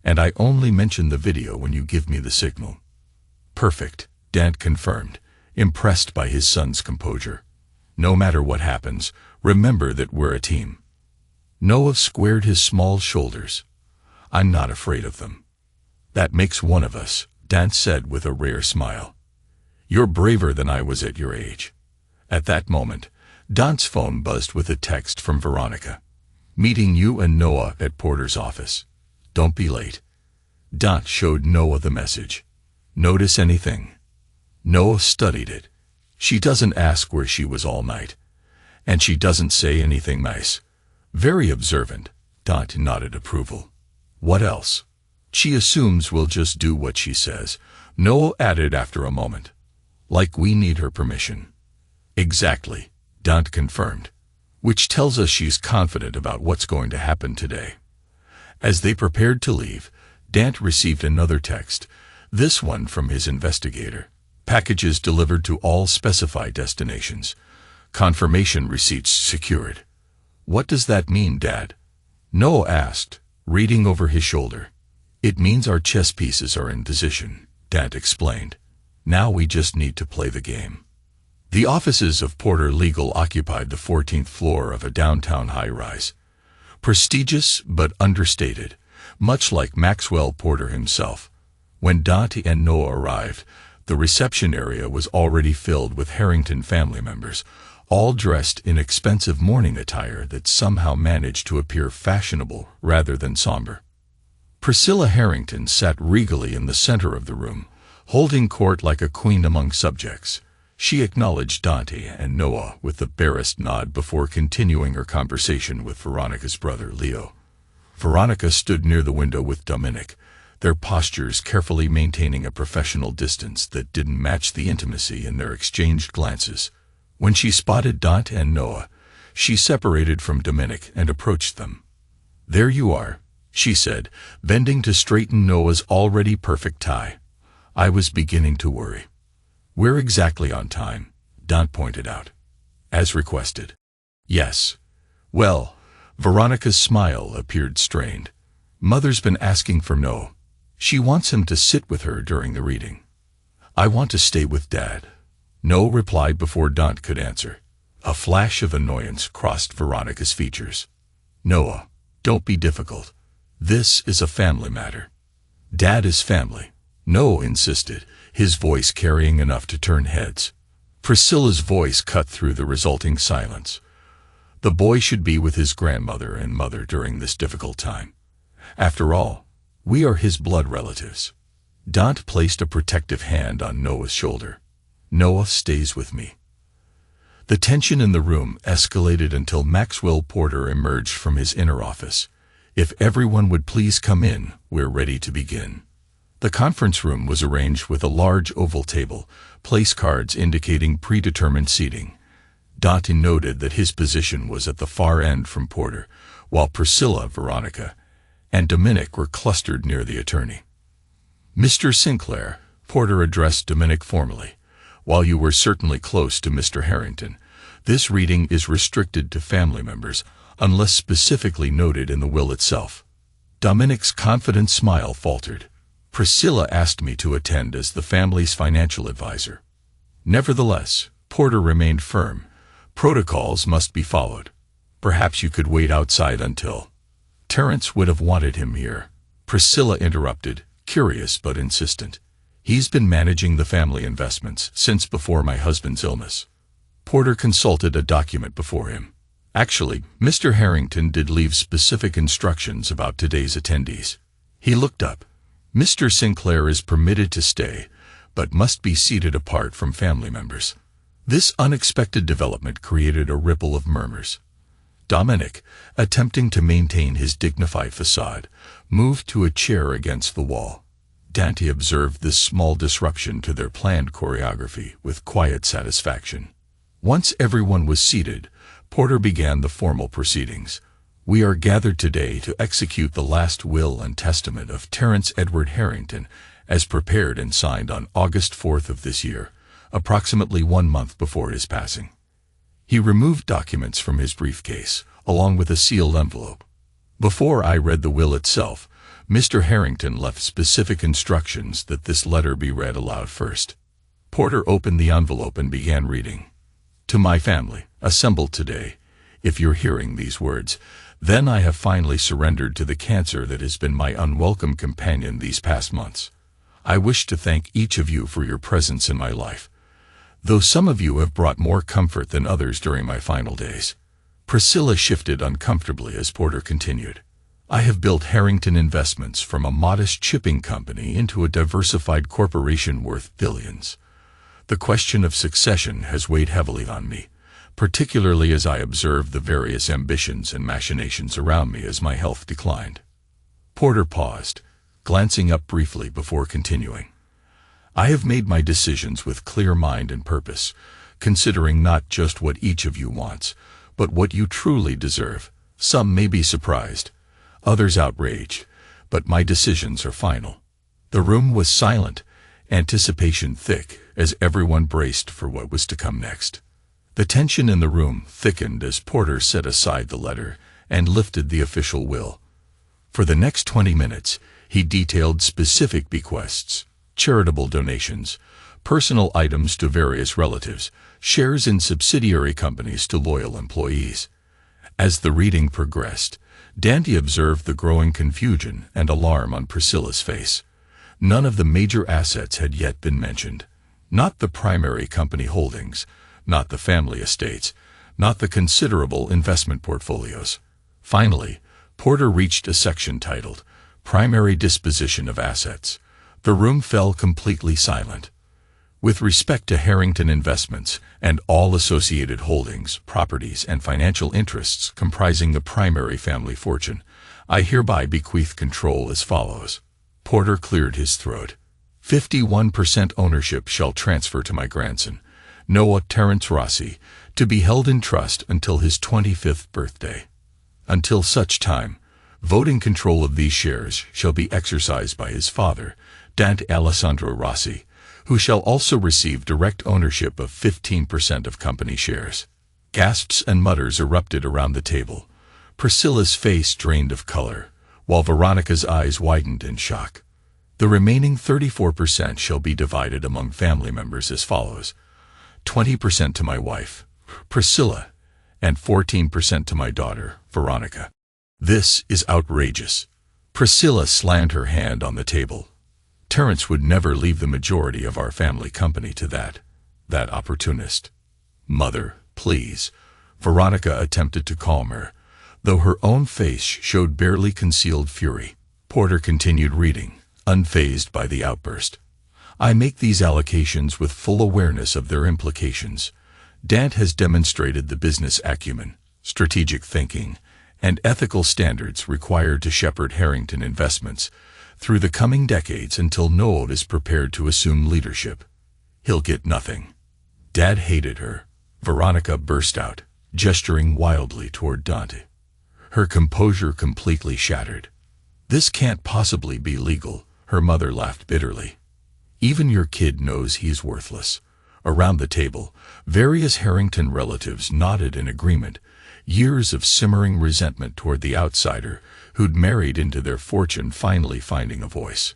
And I only mention the video when you give me the signal. Perfect, Dad confirmed, impressed by his son's composure. No matter what happens, remember that we're a team. Noah squared his small shoulders. I'm not afraid of them. That makes one of us, Dad said with a rare smile. You're braver than I was at your age. At that moment, Don's phone buzzed with a text from Veronica. Meeting you and Noah at Porter's office. Don't be late. Don showed Noah the message. Notice anything? Noah studied it. She doesn't ask where she was all night. And she doesn't say anything nice. Very observant, Don nodded approval. What else? She assumes we'll just do what she says, Noah added after a moment. Like we need her permission. Exactly, Don confirmed, which tells us she's confident about what's going to happen today. As they prepared to leave, Dant received another text, this one from his investigator. Packages delivered to all specified destinations. Confirmation receipts secured. What does that mean, Dad? Noah asked, reading over his shoulder. It means our chess pieces are in position, Dad explained. Now we just need to play the game. The offices of Porter Legal occupied the 14th floor of a downtown high-rise. Prestigious but understated, much like Maxwell Porter himself. When Dante and Noah arrived, the reception area was already filled with Harrington family members, all dressed in expensive morning attire that somehow managed to appear fashionable rather than somber. Priscilla Harrington sat regally in the center of the room, holding court like a queen among subjects. She acknowledged Dante and Noah with the barest nod before continuing her conversation with Veronica's brother, Leo. Veronica stood near the window with Dominic, their postures carefully maintaining a professional distance that didn't match the intimacy in their exchanged glances. When she spotted Dante and Noah, she separated from Dominic and approached them. There you are, she said, bending to straighten Noah's already perfect tie. I was beginning to worry. We're exactly on time, Dante pointed out. As requested. Yes. Well, Veronica's smile appeared strained. Mother's been asking for Noah. She wants him to sit with her during the reading. I want to stay with Dad. Noah replied before Dante could answer. A flash of annoyance crossed Veronica's features. Noah, don't be difficult. This is a family matter. Dad is family, Noah insisted, his voice carrying enough to turn heads. Priscilla's voice cut through the resulting silence. The boy should be with his grandmother and mother during this difficult time. After all, we are his blood relatives. Dante placed a protective hand on Noah's shoulder. Noah stays with me. The tension in the room escalated until Maxwell Porter emerged from his inner office. If everyone would please come in, we're ready to begin. The conference room was arranged with a large oval table, place cards indicating predetermined seating. Dante noted that his position was at the far end from Porter, while Priscilla, Veronica, and Dominic were clustered near the attorney. Mr. Sinclair, Porter addressed Dominic formally. While you were certainly close to Mr. Harrington, this reading is restricted to family members, unless specifically noted in the will itself. Dominic's confident smile faltered. Priscilla asked me to attend as the family's financial advisor. Nevertheless, Porter remained firm. Protocols must be followed. Perhaps you could wait outside until... Terence would have wanted him here. Priscilla interrupted, curious but insistent. He's been managing the family investments since before my husband's illness. Porter consulted a document before him. Actually, Mr. Harrington did leave specific instructions about today's attendees. He looked up. Mr. Sinclair is permitted to stay, but must be seated apart from family members. This unexpected development created a ripple of murmurs. Dominic, attempting to maintain his dignified facade, moved to a chair against the wall. Dante observed this small disruption to their planned choreography with quiet satisfaction. Once everyone was seated, Porter began the formal proceedings. We are gathered today to execute the last will and testament of Terence Edward Harrington, as prepared and signed on August 4th of this year, approximately 1 month before his passing. He removed documents from his briefcase, along with a sealed envelope. Before I read the will itself, Mr. Harrington left specific instructions that this letter be read aloud first. Porter opened the envelope and began reading. To my family, assembled today, if you're hearing these words, then I have finally surrendered to the cancer that has been my unwelcome companion these past months. I wish to thank each of you for your presence in my life, though some of you have brought more comfort than others during my final days. Priscilla shifted uncomfortably as Porter continued. I have built Harrington Investments from a modest shipping company into a diversified corporation worth billions. The question of succession has weighed heavily on me, particularly as I observed the various ambitions and machinations around me as my health declined. Porter paused, glancing up briefly before continuing. I have made my decisions with clear mind and purpose, considering not just what each of you wants, but what you truly deserve. Some may be surprised, others outraged, but my decisions are final. The room was silent, anticipation thick, as everyone braced for what was to come next. The tension in the room thickened as Porter set aside the letter and lifted the official will. For the next 20 minutes, he detailed specific bequests, charitable donations, personal items to various relatives, shares in subsidiary companies to loyal employees. As the reading progressed, Dante observed the growing confusion and alarm on Priscilla's face. None of the major assets had yet been mentioned. Not the primary company holdings, not the family estates, not the considerable investment portfolios. Finally, Porter reached a section titled, Primary Disposition of Assets. The room fell completely silent. With respect to Harrington Investments and all associated holdings, properties, and financial interests comprising the primary family fortune, I hereby bequeath control as follows. Porter cleared his throat. 51% ownership shall transfer to my grandson, Noah Terence Rossi, to be held in trust until his 25th birthday. Until such time, voting control of these shares shall be exercised by his father, Dante Alessandro Rossi, who shall also receive direct ownership of 15% of company shares. Gasps and mutters erupted around the table. Priscilla's face drained of color, while Veronica's eyes widened in shock. The remaining 34% shall be divided among family members as follows: 20% to my wife, Priscilla, and 14% to my daughter, Veronica. This is outrageous. Priscilla slammed her hand on the table. Terence would never leave the majority of our family company to that opportunist. Mother, please. Veronica attempted to calm her, though her own face showed barely concealed fury. Porter continued reading, unfazed by the outburst. I make these allocations with full awareness of their implications. Dante has demonstrated the business acumen, strategic thinking, and ethical standards required to shepherd Harrington Investments through the coming decades until Noah is prepared to assume leadership. He'll get nothing. Dad hated her. Veronica burst out, gesturing wildly toward Dante. Her composure completely shattered. This can't possibly be legal, her mother laughed bitterly. Even your kid knows he's worthless. Around the table, various Harrington relatives nodded in agreement, years of simmering resentment toward the outsider who'd married into their fortune finally finding a voice.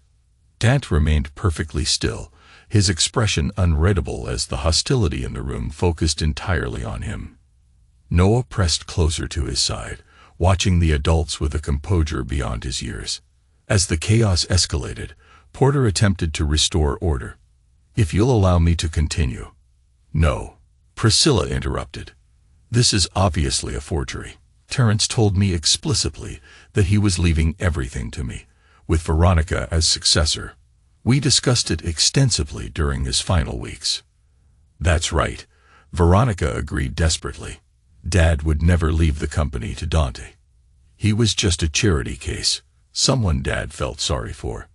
Dante remained perfectly still, his expression unreadable as the hostility in the room focused entirely on him. Noah pressed closer to his side, watching the adults with a composure beyond his years. As the chaos escalated, Porter attempted to restore order. If you'll allow me to continue. No, Priscilla interrupted. This is obviously a forgery. Terence told me explicitly that he was leaving everything to me, with Veronica as successor. We discussed it extensively during his final weeks. That's right, Veronica agreed desperately. Dad would never leave the company to Dante. He was just a charity case, someone Dad felt sorry for.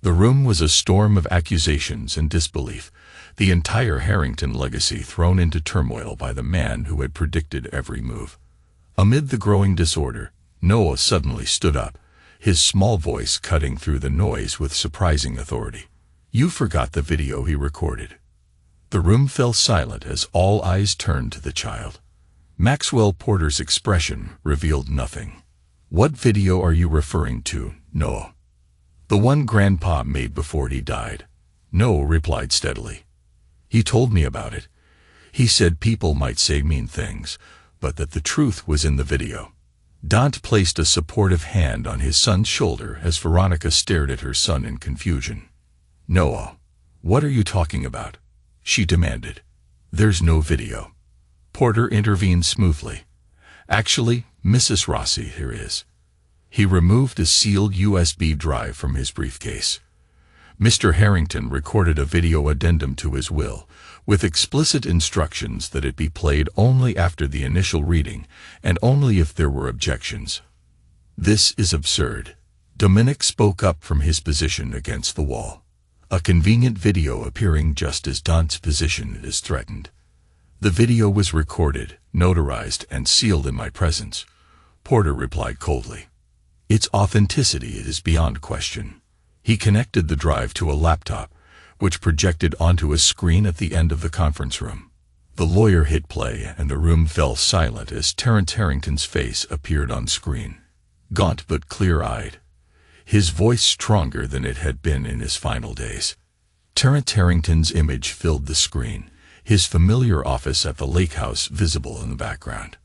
The room was a storm of accusations and disbelief, the entire Harrington legacy thrown into turmoil by the man who had predicted every move. Amid the growing disorder, Noah suddenly stood up, his small voice cutting through the noise with surprising authority. "You forgot the video he recorded." The room fell silent as all eyes turned to the child. Maxwell Porter's expression revealed nothing. "What video are you referring to, Noah?" "The one Grandpa made before he died," Noah replied steadily. "He told me about it. He said people might say mean things, but that the truth was in the video." Dante placed a supportive hand on his son's shoulder as Veronica stared at her son in confusion. "Noah, what are you talking about?" she demanded. "There's no video." Porter intervened smoothly. "Actually, Mrs. Rossi, here is." He removed a sealed USB drive from his briefcase. Mr. Harrington recorded a video addendum to his will, with explicit instructions that it be played only after the initial reading, and only if there were objections. "This is absurd." Dominic spoke up from his position against the wall, a convenient video appearing just as Dante's position is threatened. "The video was recorded, notarized, and sealed in my presence," Porter replied coldly. "Its authenticity is beyond question." He connected the drive to a laptop, which projected onto a screen at the end of the conference room. The lawyer hit play, and the room fell silent as Terence Harrington's face appeared on screen. Gaunt but clear-eyed, his voice stronger than it had been in his final days. Terence Harrington's image filled the screen, his familiar office at the lake house visible in the background.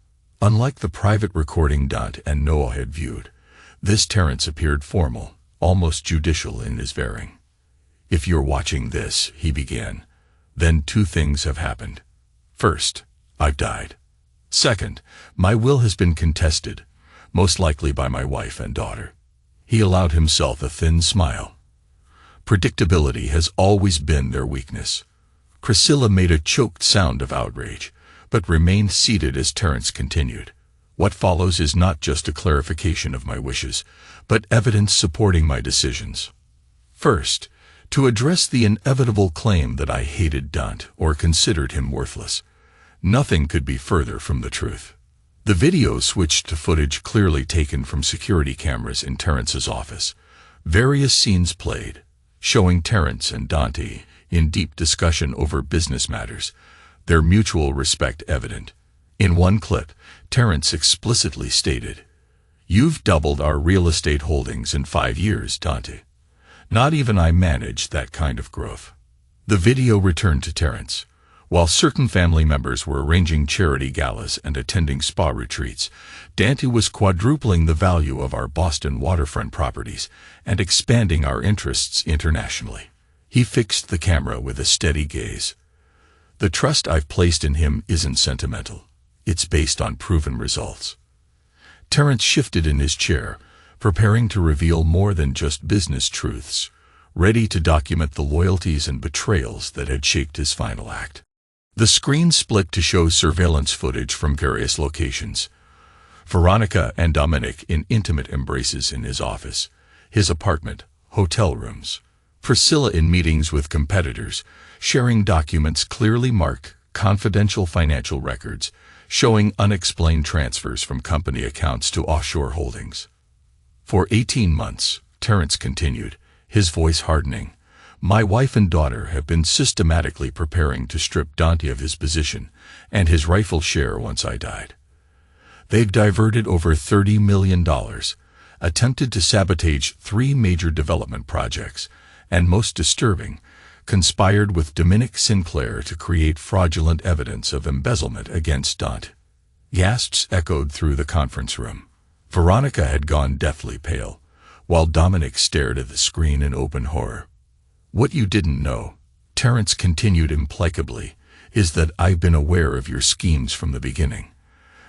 Unlike the private recording Dante and Noah had viewed, this Terence appeared formal, almost judicial in his bearing. "If you're watching this," he began, "then two things have happened. First, I've died. Second, my will has been contested, most likely by my wife and daughter." He allowed himself a thin smile. Predictability has always been their weakness. Priscilla made a choked sound of outrage, but remained seated as Terence continued. "What follows is not just a clarification of my wishes, but evidence supporting my decisions. First, to address the inevitable claim that I hated Dante or considered him worthless. Nothing could be further from the truth." The video switched to footage clearly taken from security cameras in Terence's office. Various scenes played, showing Terence and Dante in deep discussion over business matters, their mutual respect evident. In one clip, Terence explicitly stated, "You've doubled our real estate holdings in 5 years, Dante. Not even I managed that kind of growth." The video returned to Terence. While certain family members were arranging charity galas and attending spa retreats, Dante was quadrupling the value of our Boston waterfront properties and expanding our interests internationally. He fixed the camera with a steady gaze. "The trust I've placed in him isn't sentimental. It's based on proven results." Terence shifted in his chair, preparing to reveal more than just business truths, ready to document the loyalties and betrayals that had shaped his final act. The screen split to show surveillance footage from various locations. Veronica and Dominic in intimate embraces in his office, his apartment, hotel rooms. Priscilla in meetings with competitors, sharing documents clearly marked confidential financial records, showing unexplained transfers from company accounts to offshore holdings. "For 18 months, Terence continued, his voice hardening, "my wife and daughter have been systematically preparing to strip Dante of his position and his rightful share once I died. They've diverted over $30 million, attempted to sabotage 3 major development projects, and most disturbing, conspired with Dominic Sinclair to create fraudulent evidence of embezzlement against Dante." Gasps echoed through the conference room. Veronica had gone deathly pale, while Dominic stared at the screen in open horror. "What you didn't know," Terence continued implacably, "is that I've been aware of your schemes from the beginning.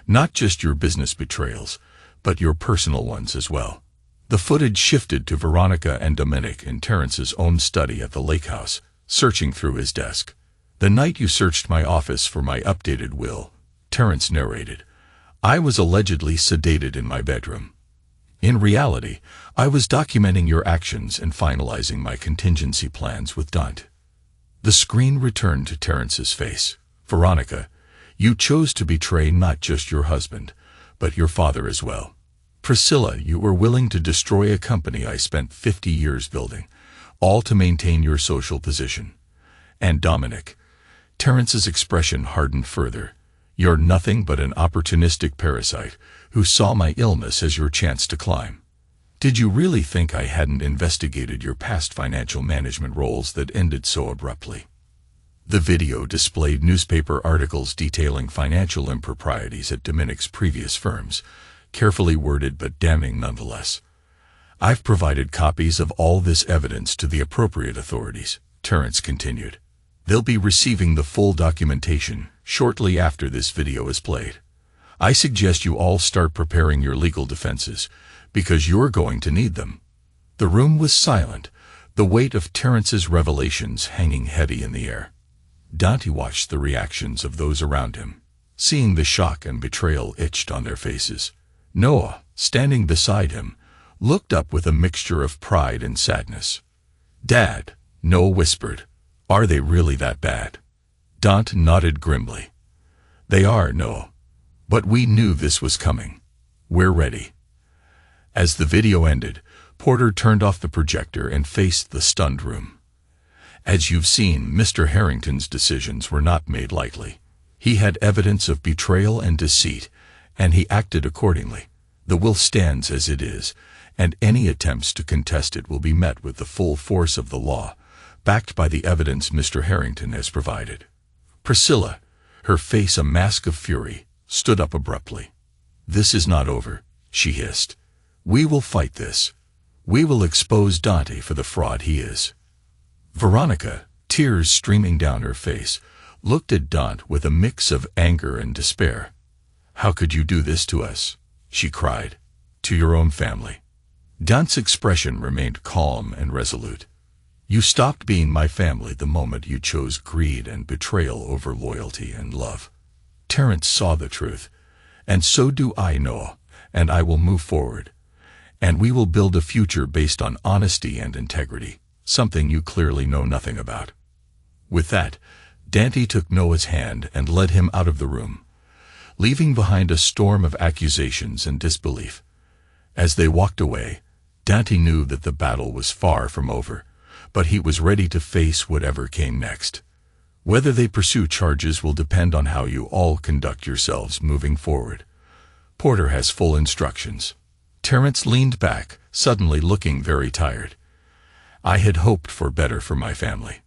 Not just your business betrayals, but your personal ones as well." The footage shifted to Veronica and Dominic in Terence's own study at the lake house, searching through his desk. "The night you searched my office for my updated will," Terence narrated, "I was allegedly sedated in my bedroom. In reality, I was documenting your actions and finalizing my contingency plans with Dante." The screen returned to Terence's face. "Veronica, you chose to betray not just your husband, but your father as well. Priscilla, you were willing to destroy a company I spent 50 years building, all to maintain your social position. And Dominic, Terrence's expression hardened further. You're nothing but an opportunistic parasite who saw my illness as your chance to climb. Did you really think I hadn't investigated your past financial management roles that ended so abruptly? The video displayed newspaper articles detailing financial improprieties at Dominic's previous firms, carefully worded but damning nonetheless. I've provided copies of all this evidence to the appropriate authorities, Terrence continued. They'll be receiving the full documentation shortly after this video is played. I suggest you all start preparing your legal defenses, because you're going to need them. The room was silent, the weight of Terrence's revelations hanging heavy in the air. Dante watched the reactions of those around him, seeing the shock and betrayal etched on their faces. Noah, standing beside him, looked up with a mixture of pride and sadness. "Dad," Noah whispered, "are they really that bad?" Dante nodded grimly. "They are, Noah. But we knew this was coming. We're ready." As the video ended, Porter turned off the projector and faced the stunned room. As you've seen, Mr. Harrington's decisions were not made lightly. He had evidence of betrayal and deceit, and he acted accordingly. The will stands as it is, and any attempts to contest it will be met with the full force of the law, backed by the evidence Mr. Harrington has provided. Priscilla, her face a mask of fury, stood up abruptly. "This is not over," she hissed. "We will fight this. We will expose Dante for the fraud he is." Veronica, tears streaming down her face, looked at Dante with a mix of anger and despair. "How could you do this to us?" she cried. "To your own family." Dante's expression remained calm and resolute. "You stopped being my family the moment you chose greed and betrayal over loyalty and love." Terrence saw the truth. "And so do I, Noah, and I will move forward. And we will build a future based on honesty and integrity, something you clearly know nothing about." With that, Dante took Noah's hand and led him out of the room, leaving behind a storm of accusations and disbelief. As they walked away, Dante knew that the battle was far from over, but he was ready to face whatever came next. Whether they pursue charges will depend on how you all conduct yourselves moving forward. Porter has full instructions. Terrence leaned back, suddenly looking very tired. "I had hoped for better for my family.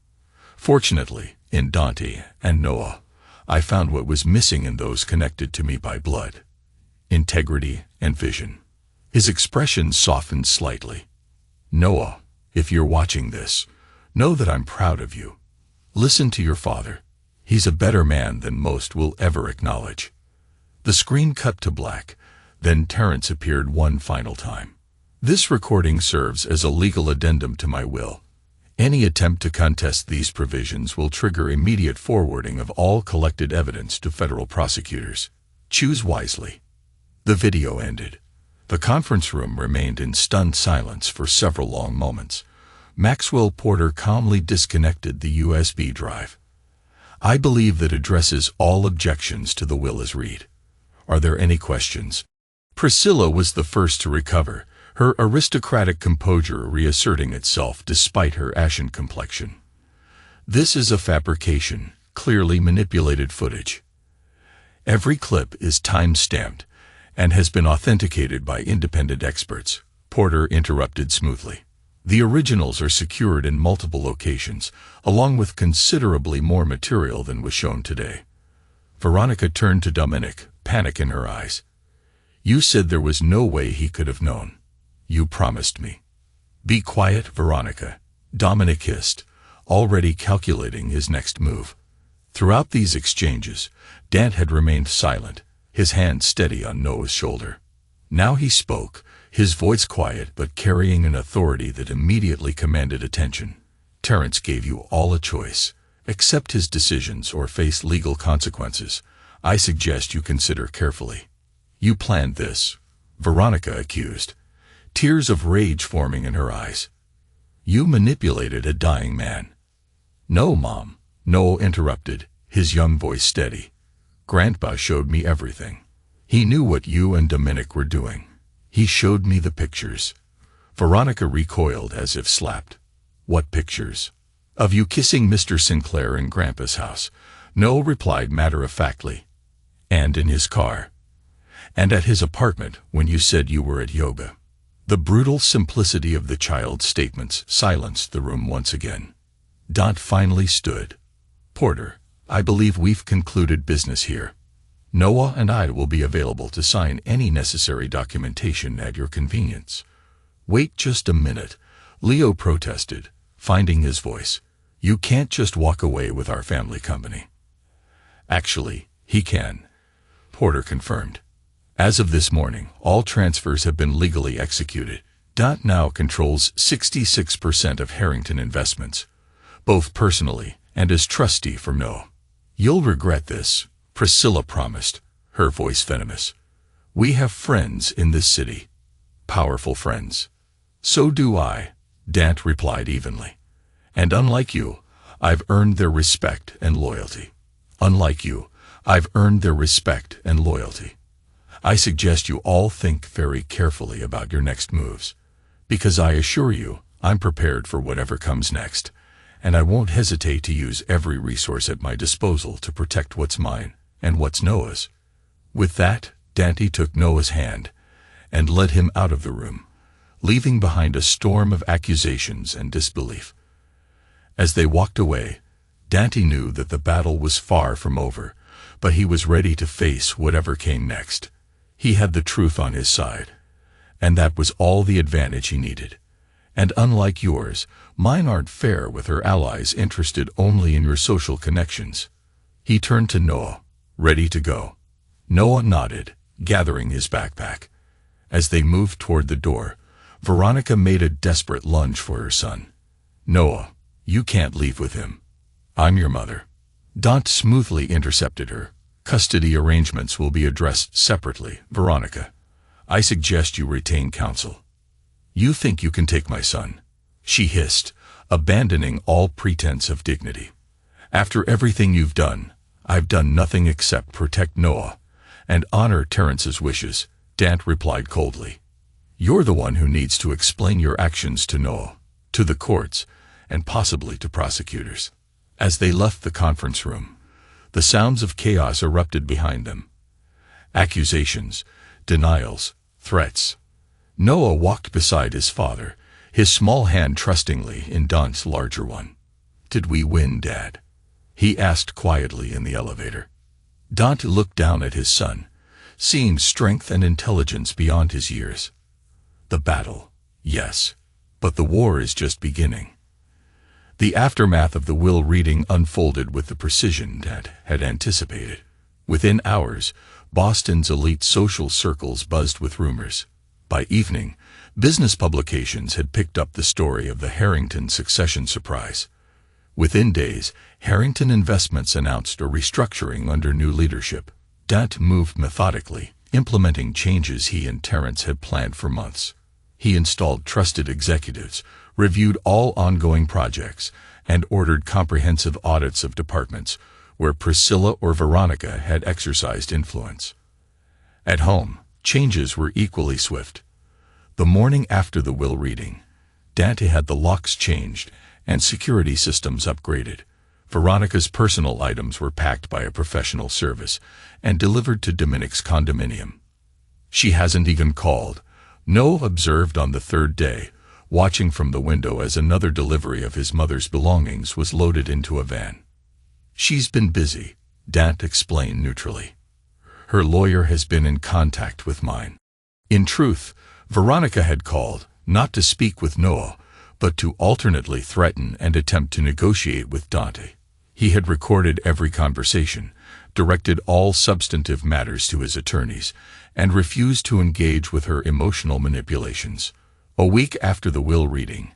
Fortunately, in Dante and Noah, I found what was missing in those connected to me by blood: integrity and vision." His expression softened slightly. "Noah, if you're watching this, know that I'm proud of you. Listen to your father. He's a better man than most will ever acknowledge." The screen cut to black, then Terrence appeared one final time. "This recording serves as a legal addendum to my will. Any attempt to contest these provisions will trigger immediate forwarding of all collected evidence to federal prosecutors. Choose wisely." The video ended. The conference room remained in stunned silence for several long moments. Maxwell Porter calmly disconnected the USB drive. "I believe that addresses all objections to the will as read. Are there any questions?" Priscilla was the first to recover, her aristocratic composure reasserting itself despite her ashen complexion. "This is a fabrication, clearly manipulated footage. Every clip is time-stamped and has been authenticated by independent experts," Porter interrupted smoothly. "The originals are secured in multiple locations, along with considerably more material than was shown today." Veronica turned to Dominic, panic in her eyes. "You said there was no way he could have known. You promised me." "Be quiet, Veronica," Dominic hissed, already calculating his next move. Throughout these exchanges, Dante had remained silent, his hand steady on Noah's shoulder. Now he spoke, his voice quiet but carrying an authority that immediately commanded attention. "Terrence gave you all a choice. Accept his decisions or face legal consequences. I suggest you consider carefully." "You planned this," Veronica accused, tears of rage forming in her eyes. "You manipulated a dying man." "No, Mom," Noah interrupted, his young voice steady. "Grandpa showed me everything. He knew what you and Dominic were doing. He showed me the pictures. Veronica recoiled as if slapped. What pictures? Of you kissing Mr. Sinclair in Grandpa's house. Noah replied matter-of-factly. And in his car. And at his apartment when you said you were at yoga. The brutal simplicity of the child's statements silenced the room once again. Dante finally stood. Porter, I believe we've concluded business here. Noah and I will be available to sign any necessary documentation at your convenience. Wait just a minute, Leo protested, finding his voice. You can't just walk away with our family company. Actually, he can, Porter confirmed. As of this morning, all transfers have been legally executed. Dante now controls 66% of Harrington Investments, both personally and as trustee for Noah. You'll regret this, Priscilla promised, her voice venomous. We have friends in this city. Powerful friends. So do I, Dante replied evenly. And unlike you, I've earned their respect and loyalty. Unlike you, I've earned their respect and loyalty. I suggest you all think very carefully about your next moves, because I assure you, I'm prepared for whatever comes next, and I won't hesitate to use every resource at my disposal to protect what's mine and what's Noah's. With that, Dante took Noah's hand and led him out of the room, leaving behind a storm of accusations and disbelief. As they walked away, Dante knew that the battle was far from over, but he was ready to face whatever came next. He had the truth on his side, and that was all the advantage he needed. And unlike yours, mine aren't fair with her allies interested only in your social connections. He turned to Noah, ready to go. Noah nodded, gathering his backpack. As they moved toward the door, Veronica made a desperate lunge for her son. Noah, you can't leave with him. I'm your mother. Dante smoothly intercepted her. Custody arrangements will be addressed separately, Veronica. I suggest you retain counsel. You think you can take my son? She hissed, abandoning all pretense of dignity. After everything you've done, I've done nothing except protect Noah and honor Terrence's wishes, Dante replied coldly. You're the one who needs to explain your actions to Noah, to the courts, and possibly to prosecutors. As they left the conference room, the sounds of chaos erupted behind them. Accusations, denials, threats. Noah walked beside his father, his small hand trustingly in Dante's larger one. Did we win, Dad? He asked quietly in the elevator. Dante looked down at his son, seeing strength and intelligence beyond his years. The battle, yes, but the war is just beginning. The aftermath of the will reading unfolded with the precision Dante had anticipated. Within hours, Boston's elite social circles buzzed with rumors. By evening, business publications had picked up the story of the Harrington succession surprise. Within days, Harrington Investments announced a restructuring under new leadership. Dante moved methodically, implementing changes he and Terrence had planned for months. He installed trusted executives, reviewed all ongoing projects, and ordered comprehensive audits of departments where Priscilla or Veronica had exercised influence. At home, changes were equally swift. The morning after the will reading, Dante had the locks changed and security systems upgraded. Veronica's personal items were packed by a professional service and delivered to Dominic's condominium. She hasn't even called, Noah observed on the third day, watching from the window as another delivery of his mother's belongings was loaded into a van. She's been busy, Dante explained neutrally. Her lawyer has been in contact with mine. In truth, Veronica had called, not to speak with Noah, but to alternately threaten and attempt to negotiate with Dante. He had recorded every conversation, directed all substantive matters to his attorneys, and refused to engage with her emotional manipulations. A week after the will reading,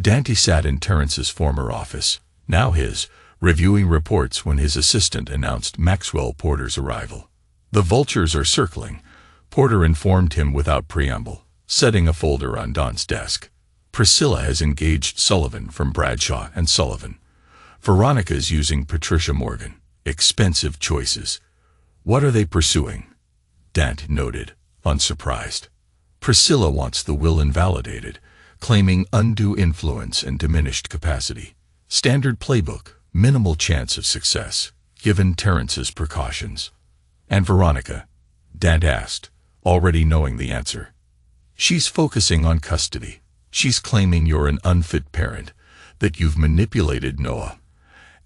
Dante sat in Terrence's former office, now his, reviewing reports when his assistant announced Maxwell Porter's arrival. The vultures are circling, Porter informed him without preamble, setting a folder on Dante's desk. Priscilla has engaged Sullivan from Bradshaw and Sullivan. Veronica's using Patricia Morgan. Expensive choices. What are they pursuing? Dante noted, unsurprised. Priscilla wants the will invalidated, claiming undue influence and diminished capacity. Standard playbook, minimal chance of success, given Terrence's precautions. And Veronica? Dad asked, already knowing the answer. She's focusing on custody. She's claiming you're an unfit parent, that you've manipulated Noah,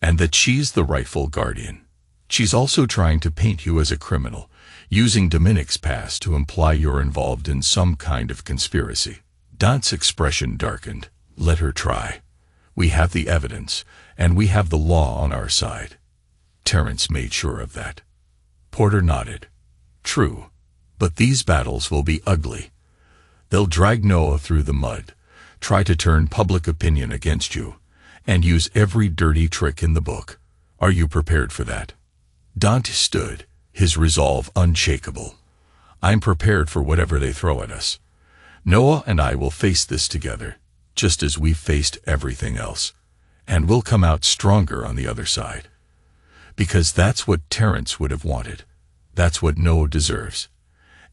and that she's the rightful guardian. She's also trying to paint you as a criminal, using Dominic's past to imply you're involved in some kind of conspiracy. Dant's expression darkened. Let her try. We have the evidence, and we have the law on our side. Terrence made sure of that. Porter nodded. True, but these battles will be ugly. They'll drag Noah through the mud, try to turn public opinion against you, and use every dirty trick in the book. Are you prepared for that? Dante stood, his resolve unshakable. I'm prepared for whatever they throw at us. Noah and I will face this together, just as we've faced everything else, and we'll come out stronger on the other side. Because that's what Terrence would have wanted. That's what Noah deserves.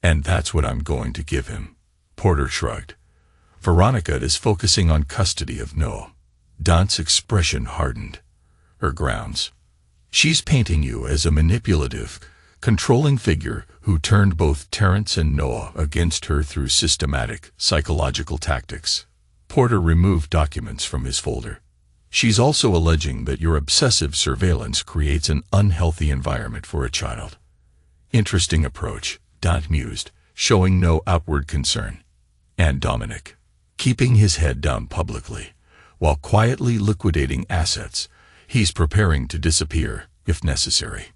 And that's what I'm going to give him. Porter shrugged. Veronica is focusing on custody of Noah. Dante's expression hardened. Her grounds. She's painting you as a manipulative, controlling figure who turned both Terrence and Noah against her through systematic, psychological tactics. Porter removed documents from his folder. She's also alleging that your obsessive surveillance creates an unhealthy environment for a child. Interesting approach, Dante mused, showing no outward concern. And Dominic, keeping his head down publicly, while quietly liquidating assets, he's preparing to disappear, if necessary.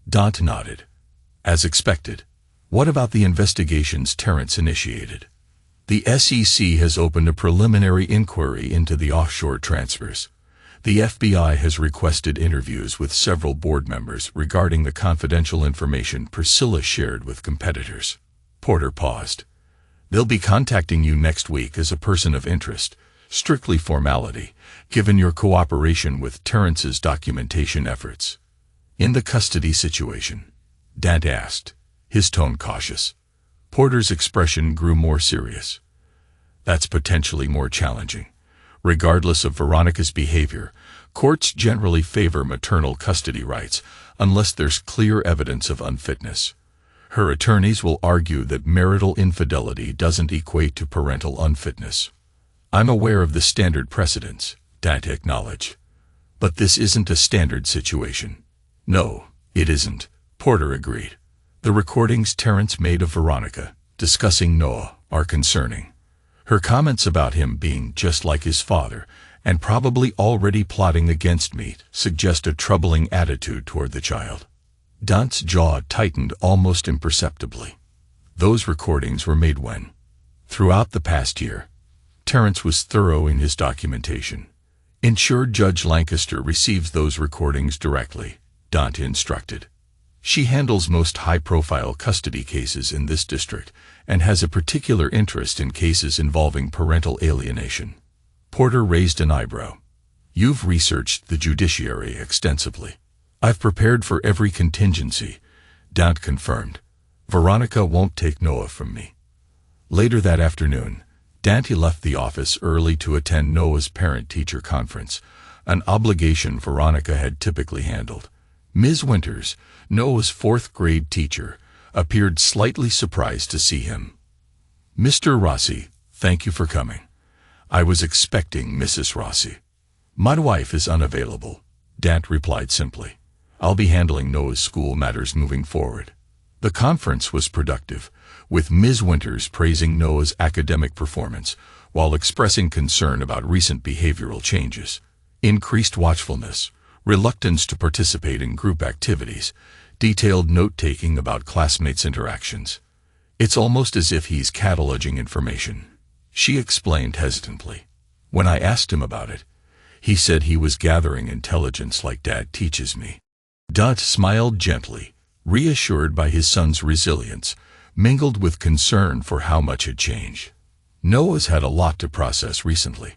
Dante nodded. As expected. What about the investigations Terrence initiated? The SEC has opened a preliminary inquiry into the offshore transfers. The FBI has requested interviews with several board members regarding the confidential information Priscilla shared with competitors. Porter paused. They'll be contacting you next week as a person of interest, strictly formality, given your cooperation with Terrence's documentation efforts. In the custody situation, Dante asked, his tone cautious. Porter's expression grew more serious. That's potentially more challenging. Regardless of Veronica's behavior, courts generally favor maternal custody rights unless there's clear evidence of unfitness. Her attorneys will argue that marital infidelity doesn't equate to parental unfitness. I'm aware of the standard precedents, Dante acknowledged. But this isn't a standard situation. No, it isn't, Porter agreed. The recordings Terrence made of Veronica, discussing Noah, are concerning. Her comments about him being just like his father, and probably already plotting against me, suggest a troubling attitude toward the child. Dante's jaw tightened almost imperceptibly. Those recordings were made when? Throughout the past year. Terrence was thorough in his documentation. Ensure Judge Lancaster receives those recordings directly, Dante instructed. She handles most high-profile custody cases in this district and has a particular interest in cases involving parental alienation. Porter raised an eyebrow. You've researched the judiciary extensively. I've prepared for every contingency, Dante confirmed. Veronica won't take Noah from me. Later that afternoon, Dante left the office early to attend Noah's parent-teacher conference, an obligation Veronica had typically handled. Ms. Winters, Noah's fourth-grade teacher, appeared slightly surprised to see him. Mr. Rossi, thank you for coming. I was expecting Mrs. Rossi. My wife is unavailable, Dante replied simply. I'll be handling Noah's school matters moving forward. The conference was productive, with Ms. Winters praising Noah's academic performance while expressing concern about recent behavioral changes, increased watchfulness, reluctance to participate in group activities, detailed note-taking about classmates' interactions. It's almost as if he's cataloging information, she explained hesitantly. When I asked him about it, he said he was gathering intelligence like Dad teaches me. Dante smiled gently, reassured by his son's resilience, mingled with concern for how much had changed. Noah's had a lot to process recently.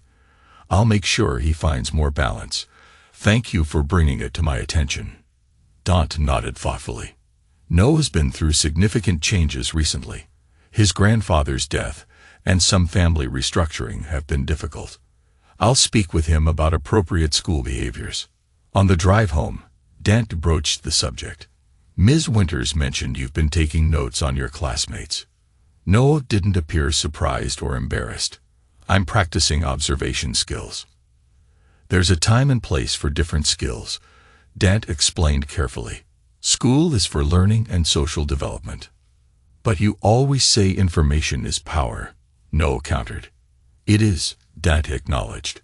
I'll make sure he finds more balance. Thank you for bringing it to my attention. Dante nodded thoughtfully. Noah's been through significant changes recently. His grandfather's death and some family restructuring have been difficult. I'll speak with him about appropriate school behaviors. On the drive home, Dant broached the subject. Ms. Winters mentioned you've been taking notes on your classmates. Noah didn't appear surprised or embarrassed. I'm practicing observation skills. There's a time and place for different skills, Dant explained carefully. School is for learning and social development. But you always say information is power, Noah countered. It is, Dant acknowledged.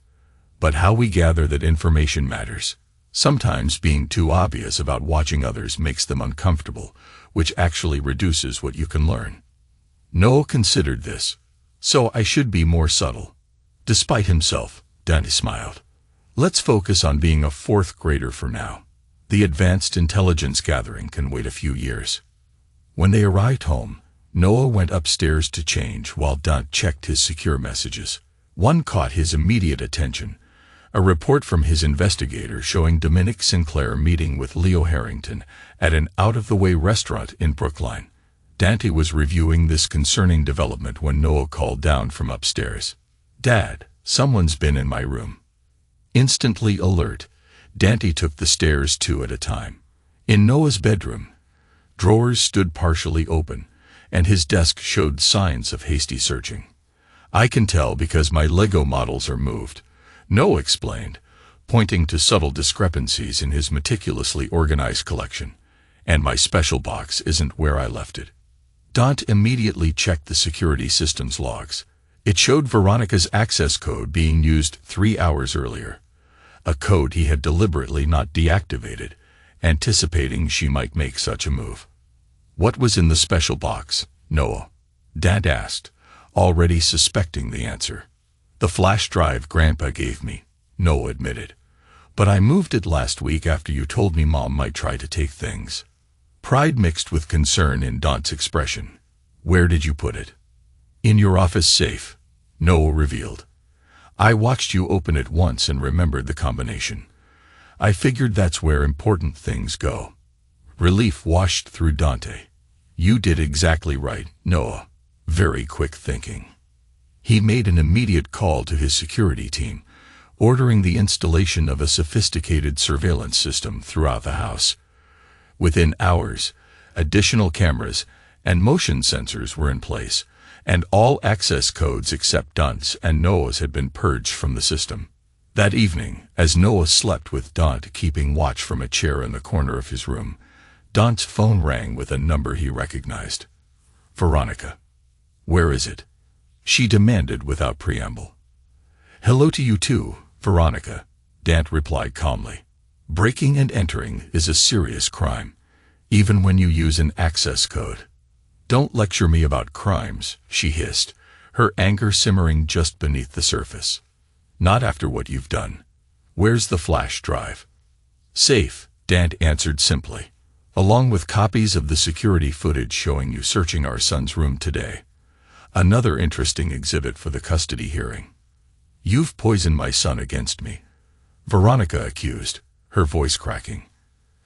But how we gather that information matters. Sometimes being too obvious about watching others makes them uncomfortable, which actually reduces what you can learn. Noah considered this. So I should be more subtle. Despite himself, Dant smiled. Let's focus on being a fourth grader for now. The advanced intelligence gathering can wait a few years. When they arrived home, Noah went upstairs to change while Dant checked his secure messages. One caught his immediate attention. A report from his investigator showing Dominic Sinclair meeting with Leo Harrington at an out-of-the-way restaurant in Brookline. Dante was reviewing this concerning development when Noah called down from upstairs. Dad, someone's been in my room. Instantly alert, Dante took the stairs two at a time. In Noah's bedroom, drawers stood partially open, and his desk showed signs of hasty searching. I can tell because my Lego models are moved, Noah explained, pointing to subtle discrepancies in his meticulously organized collection. And my special box isn't where I left it. Dant immediately checked the security system's logs. It showed Veronica's access code being used 3 hours earlier, a code he had deliberately not deactivated, anticipating she might make such a move. What was in the special box, Noah? Dant asked, already suspecting the answer. The flash drive Grandpa gave me, Noah admitted. But I moved it last week after you told me Mom might try to take things. Pride mixed with concern in Dant's expression. Where did you put it? In your office safe, Noah revealed. I watched you open it once and remembered the combination. I figured that's where important things go. Relief washed through Dante. You did exactly right, Noah. Very quick thinking. He made an immediate call to his security team, ordering the installation of a sophisticated surveillance system throughout the house. Within hours, additional cameras and motion sensors were in place, and all access codes except Dant's and Noah's had been purged from the system. That evening, as Noah slept with Dant keeping watch from a chair in the corner of his room, Dant's phone rang with a number he recognized. Veronica. Where is it? She demanded without preamble. Hello to you too, Veronica, Dant replied calmly. Breaking and entering is a serious crime, even when you use an access code. Don't lecture me about crimes, she hissed, her anger simmering just beneath the surface. Not after what you've done. Where's the flash drive? Safe, Dant answered simply, along with copies of the security footage showing you searching our son's room today. Another interesting exhibit for the custody hearing. You've poisoned my son against me, Veronica accused, her voice cracking.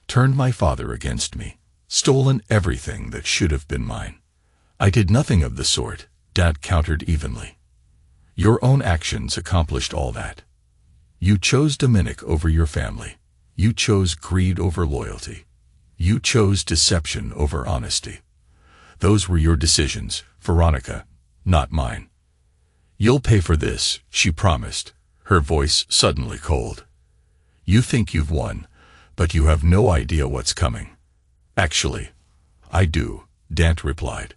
Turned my father against me, stolen everything that should have been mine. I did nothing of the sort, Dant countered evenly. Your own actions accomplished all that. You chose Dominic over your family. You chose greed over loyalty. You chose deception over honesty. Those were your decisions, Veronica, not mine. You'll pay for this, she promised, her voice suddenly cold. You think you've won, but you have no idea what's coming. Actually, I do, Dant replied.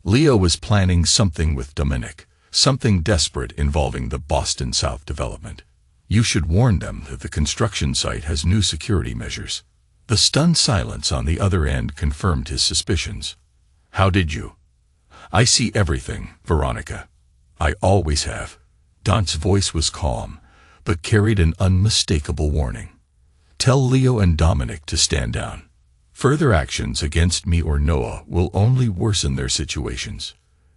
Leo was planning something with Dominic, something desperate involving the Boston South development. You should warn them that the construction site has new security measures. The stunned silence on the other end confirmed his suspicions. How did you? I see everything, Veronica. I always have. Dant's voice was calm, but carried an unmistakable warning. Tell Leo and Dominic to stand down. Further actions against me or Noah will only worsen their situations.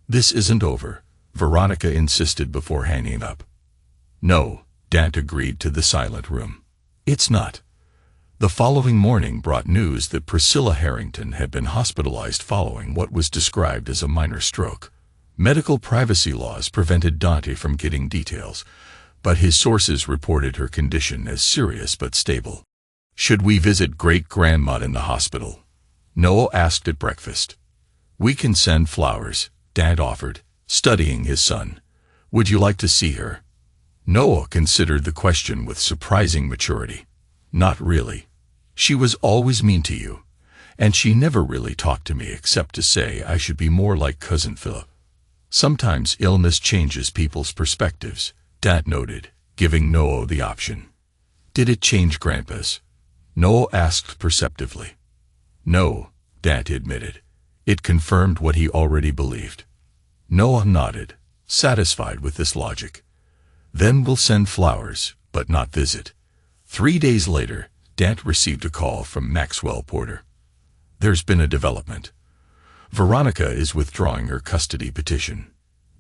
This isn't over, Veronica insisted before hanging up. No, Dant agreed to the silent room. It's not. The following morning brought news that Priscilla Harrington had been hospitalized following what was described as a minor stroke. Medical privacy laws prevented Dante from getting details, but his sources reported her condition as serious but stable. "Should we visit great-grandma in the hospital?" Noah asked at breakfast. "We can send flowers," Dad offered, studying his son. "Would you like to see her?" Noah considered the question with surprising maturity. "Not really. She was always mean to you, and she never really talked to me except to say I should be more like Cousin Philip." "Sometimes illness changes people's perspectives," Dad noted, giving Noah the option. "Did it change Grandpa's?" Noah asked perceptively. "No," Dad admitted. "It confirmed what he already believed." Noah nodded, satisfied with this logic. "Then we'll send flowers, but not visit." 3 days later, Dad received a call from Maxwell Porter. "There's been a development. Veronica is withdrawing her custody petition."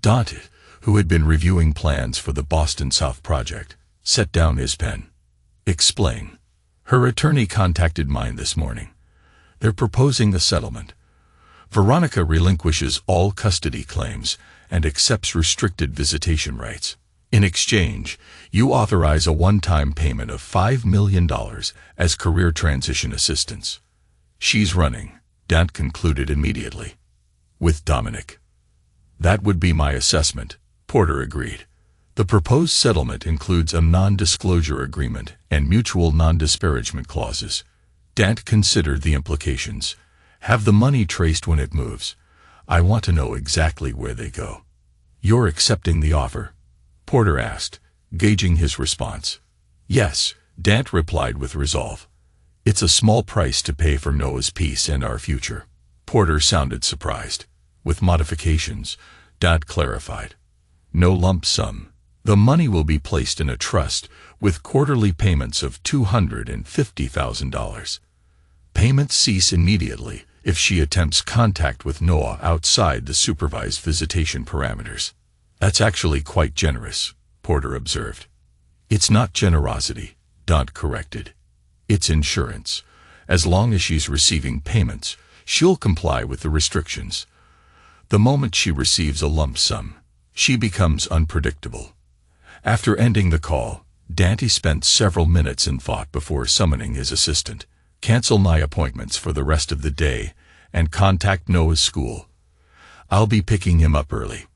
Dante, who had been reviewing plans for the Boston South project, set down his pen. "Explain." "Her attorney contacted mine this morning. They're proposing a settlement. Veronica relinquishes all custody claims and accepts restricted visitation rights. In exchange, you authorize a one-time payment of $5 million as career transition assistance." "She's running," Dant concluded immediately. "With Dominic." "That would be my assessment," Porter agreed. "The proposed settlement includes a non-disclosure agreement and mutual non-disparagement clauses." Dant considered the implications. "Have the money traced when it moves. I want to know exactly where they go." "You're accepting the offer?" Porter asked, gauging his response. "Yes," Dant replied with resolve. "It's a small price to pay for Noah's peace and our future." Porter sounded surprised. "With modifications," Dant clarified. "No lump sum. The money will be placed in a trust with quarterly payments of $250,000. Payments cease immediately if she attempts contact with Noah outside the supervised visitation parameters." "That's actually quite generous," Porter observed. "It's not generosity," Dant corrected. "It's insurance. As long as she's receiving payments, she'll comply with the restrictions. The moment she receives a lump sum, she becomes unpredictable." After ending the call, Dante spent several minutes in thought before summoning his assistant. "Cancel my appointments for the rest of the day and contact Noah's school. I'll be picking him up early."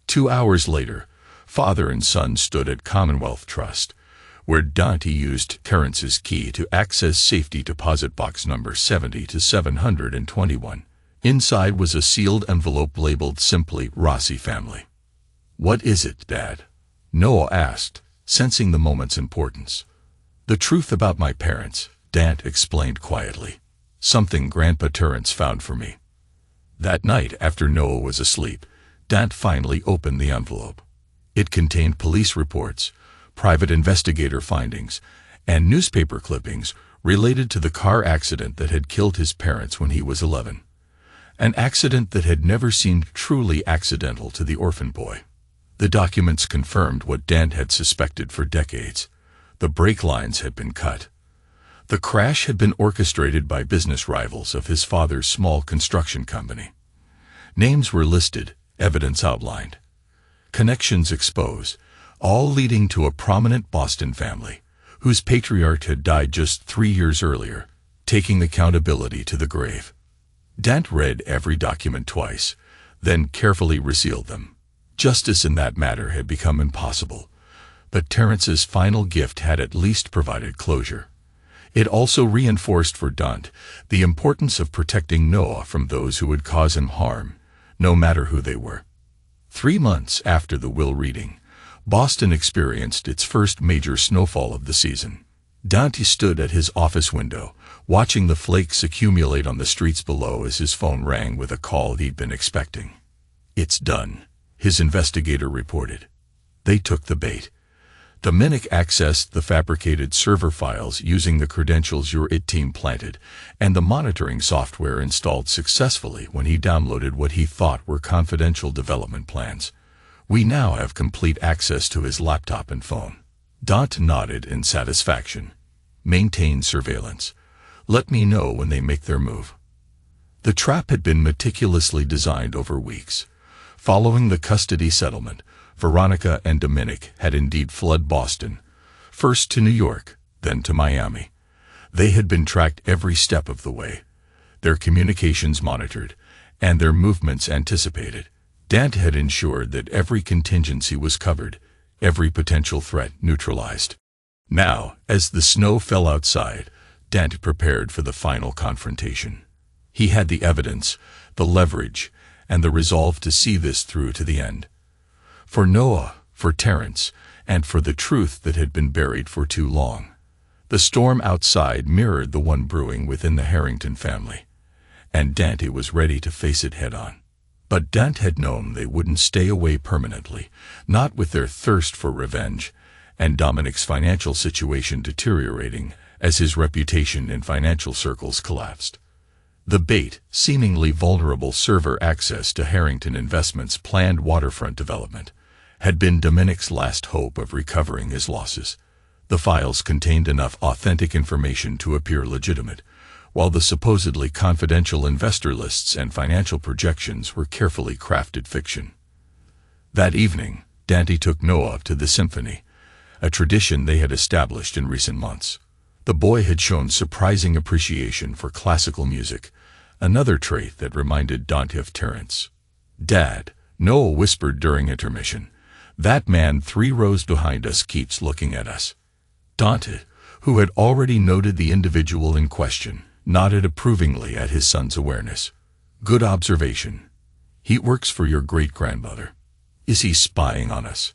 2 hours later, father and son stood at Commonwealth Trust, where Dante used Terrence's key to access safety deposit box number 70 to 721. Inside was a sealed envelope labeled simply Rossi family. "What is it, Dad?" Noah asked, sensing the moment's importance. "The truth about my parents," Dant explained quietly. "Something Grandpa Terrence found for me." That night, after Noah was asleep, Dant finally opened the envelope. It contained police reports, private investigator findings, and newspaper clippings related to the car accident that had killed his parents when he was 11. An accident that had never seemed truly accidental to the orphan boy. The documents confirmed what Dant had suspected for decades. The brake lines had been cut. The crash had been orchestrated by business rivals of his father's small construction company. Names were listed, evidence outlined. Connections exposed, all leading to a prominent Boston family, whose patriarch had died just 3 years earlier, taking accountability to the grave. Dant read every document twice, then carefully resealed them. Justice in that matter had become impossible, but Terrence's final gift had at least provided closure. It also reinforced for Dant the importance of protecting Noah from those who would cause him harm, no matter who they were. 3 months after the will reading, Boston experienced its first major snowfall of the season. Dante stood at his office window, watching the flakes accumulate on the streets below as his phone rang with a call he'd been expecting. "It's done," his investigator reported. They took the bait. Dominic accessed the fabricated server files using the credentials your IT team planted, and the monitoring software installed successfully when he downloaded what he thought were confidential development plans. "We now have complete access to his laptop and phone." Dant nodded in satisfaction. Maintain surveillance. Let me know when they make their move. The trap had been meticulously designed over weeks. Following the custody settlement, Veronica and Dominic had indeed fled Boston, first to New York, then to Miami. They had been tracked every step of the way, their communications monitored, and their movements anticipated. Dante had ensured that every contingency was covered, every potential threat neutralized. Now, as the snow fell outside, Dante prepared for the final confrontation. He had the evidence, the leverage, and the resolve to see this through to the end. For Noah, for Terence, and for the truth that had been buried for too long. The storm outside mirrored the one brewing within the Harrington family, and Dante was ready to face it head-on. But Dante had known they wouldn't stay away permanently, not with their thirst for revenge, and Dominic's financial situation deteriorating as his reputation in financial circles collapsed. The bait, seemingly vulnerable server access to Harrington Investments' planned waterfront development, had been Dominic's last hope of recovering his losses. The files contained enough authentic information to appear legitimate, while the supposedly confidential investor lists and financial projections were carefully crafted fiction. That evening, Dante took Noah to the symphony, a tradition they had established in recent months. The boy had shown surprising appreciation for classical music, another trait that reminded Dante of Terence. "Dad," Noah whispered during intermission, "that man 3 rows behind us keeps looking at us." Dante, who had already noted the individual in question, nodded approvingly at his son's awareness. "Good observation. He works for your great-grandmother. Is he spying on us?"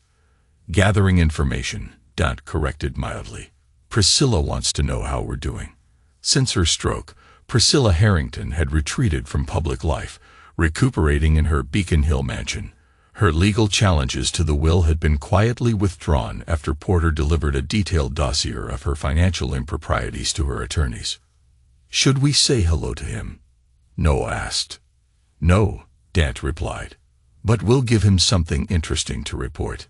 "Gathering information," Dante corrected mildly. "Priscilla wants to know how we're doing." Since her stroke, Priscilla Harrington had retreated from public life, recuperating in her Beacon Hill mansion. Her legal challenges to the will had been quietly withdrawn after Porter delivered a detailed dossier of her financial improprieties to her attorneys. "Should we say hello to him?" Noah asked. "No," Dante replied, "but we'll give him something interesting to report."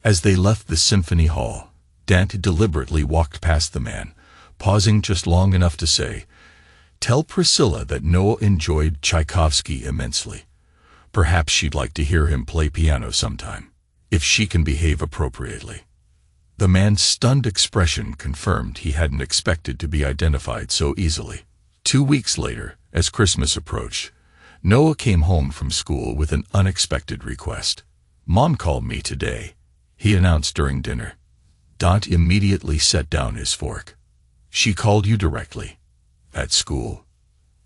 As they left the symphony hall, Dante deliberately walked past the man, pausing just long enough to say, "Tell Priscilla that Noah enjoyed Tchaikovsky immensely. Perhaps she'd like to hear him play piano sometime, if she can behave appropriately." The man's stunned expression confirmed he hadn't expected to be identified so easily. 2 weeks later, as Christmas approached, Noah came home from school with an unexpected request. "Mom called me today," he announced during dinner. Dante immediately set down his fork. "She called you directly?" "At school."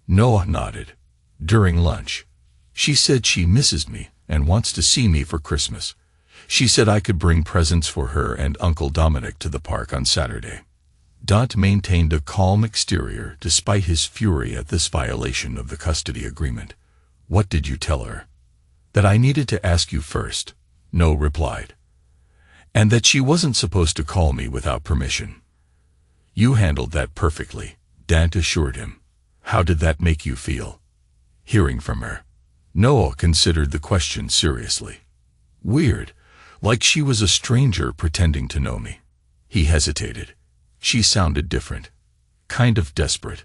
Noah nodded. "During lunch. She said she misses me and wants to see me for Christmas. She said I could bring presents for her and Uncle Dominic to the park on Saturday." Dante maintained a calm exterior despite his fury at this violation of the custody agreement. "What did you tell her?" "That I needed to ask you first," Noah replied. "And that she wasn't supposed to call me without permission." "You handled that perfectly," Dante assured him. "How did that make you feel, hearing from her?" Noah considered the question seriously. "Weird, like she was a stranger pretending to know me." He hesitated. "She sounded different. Kind of desperate."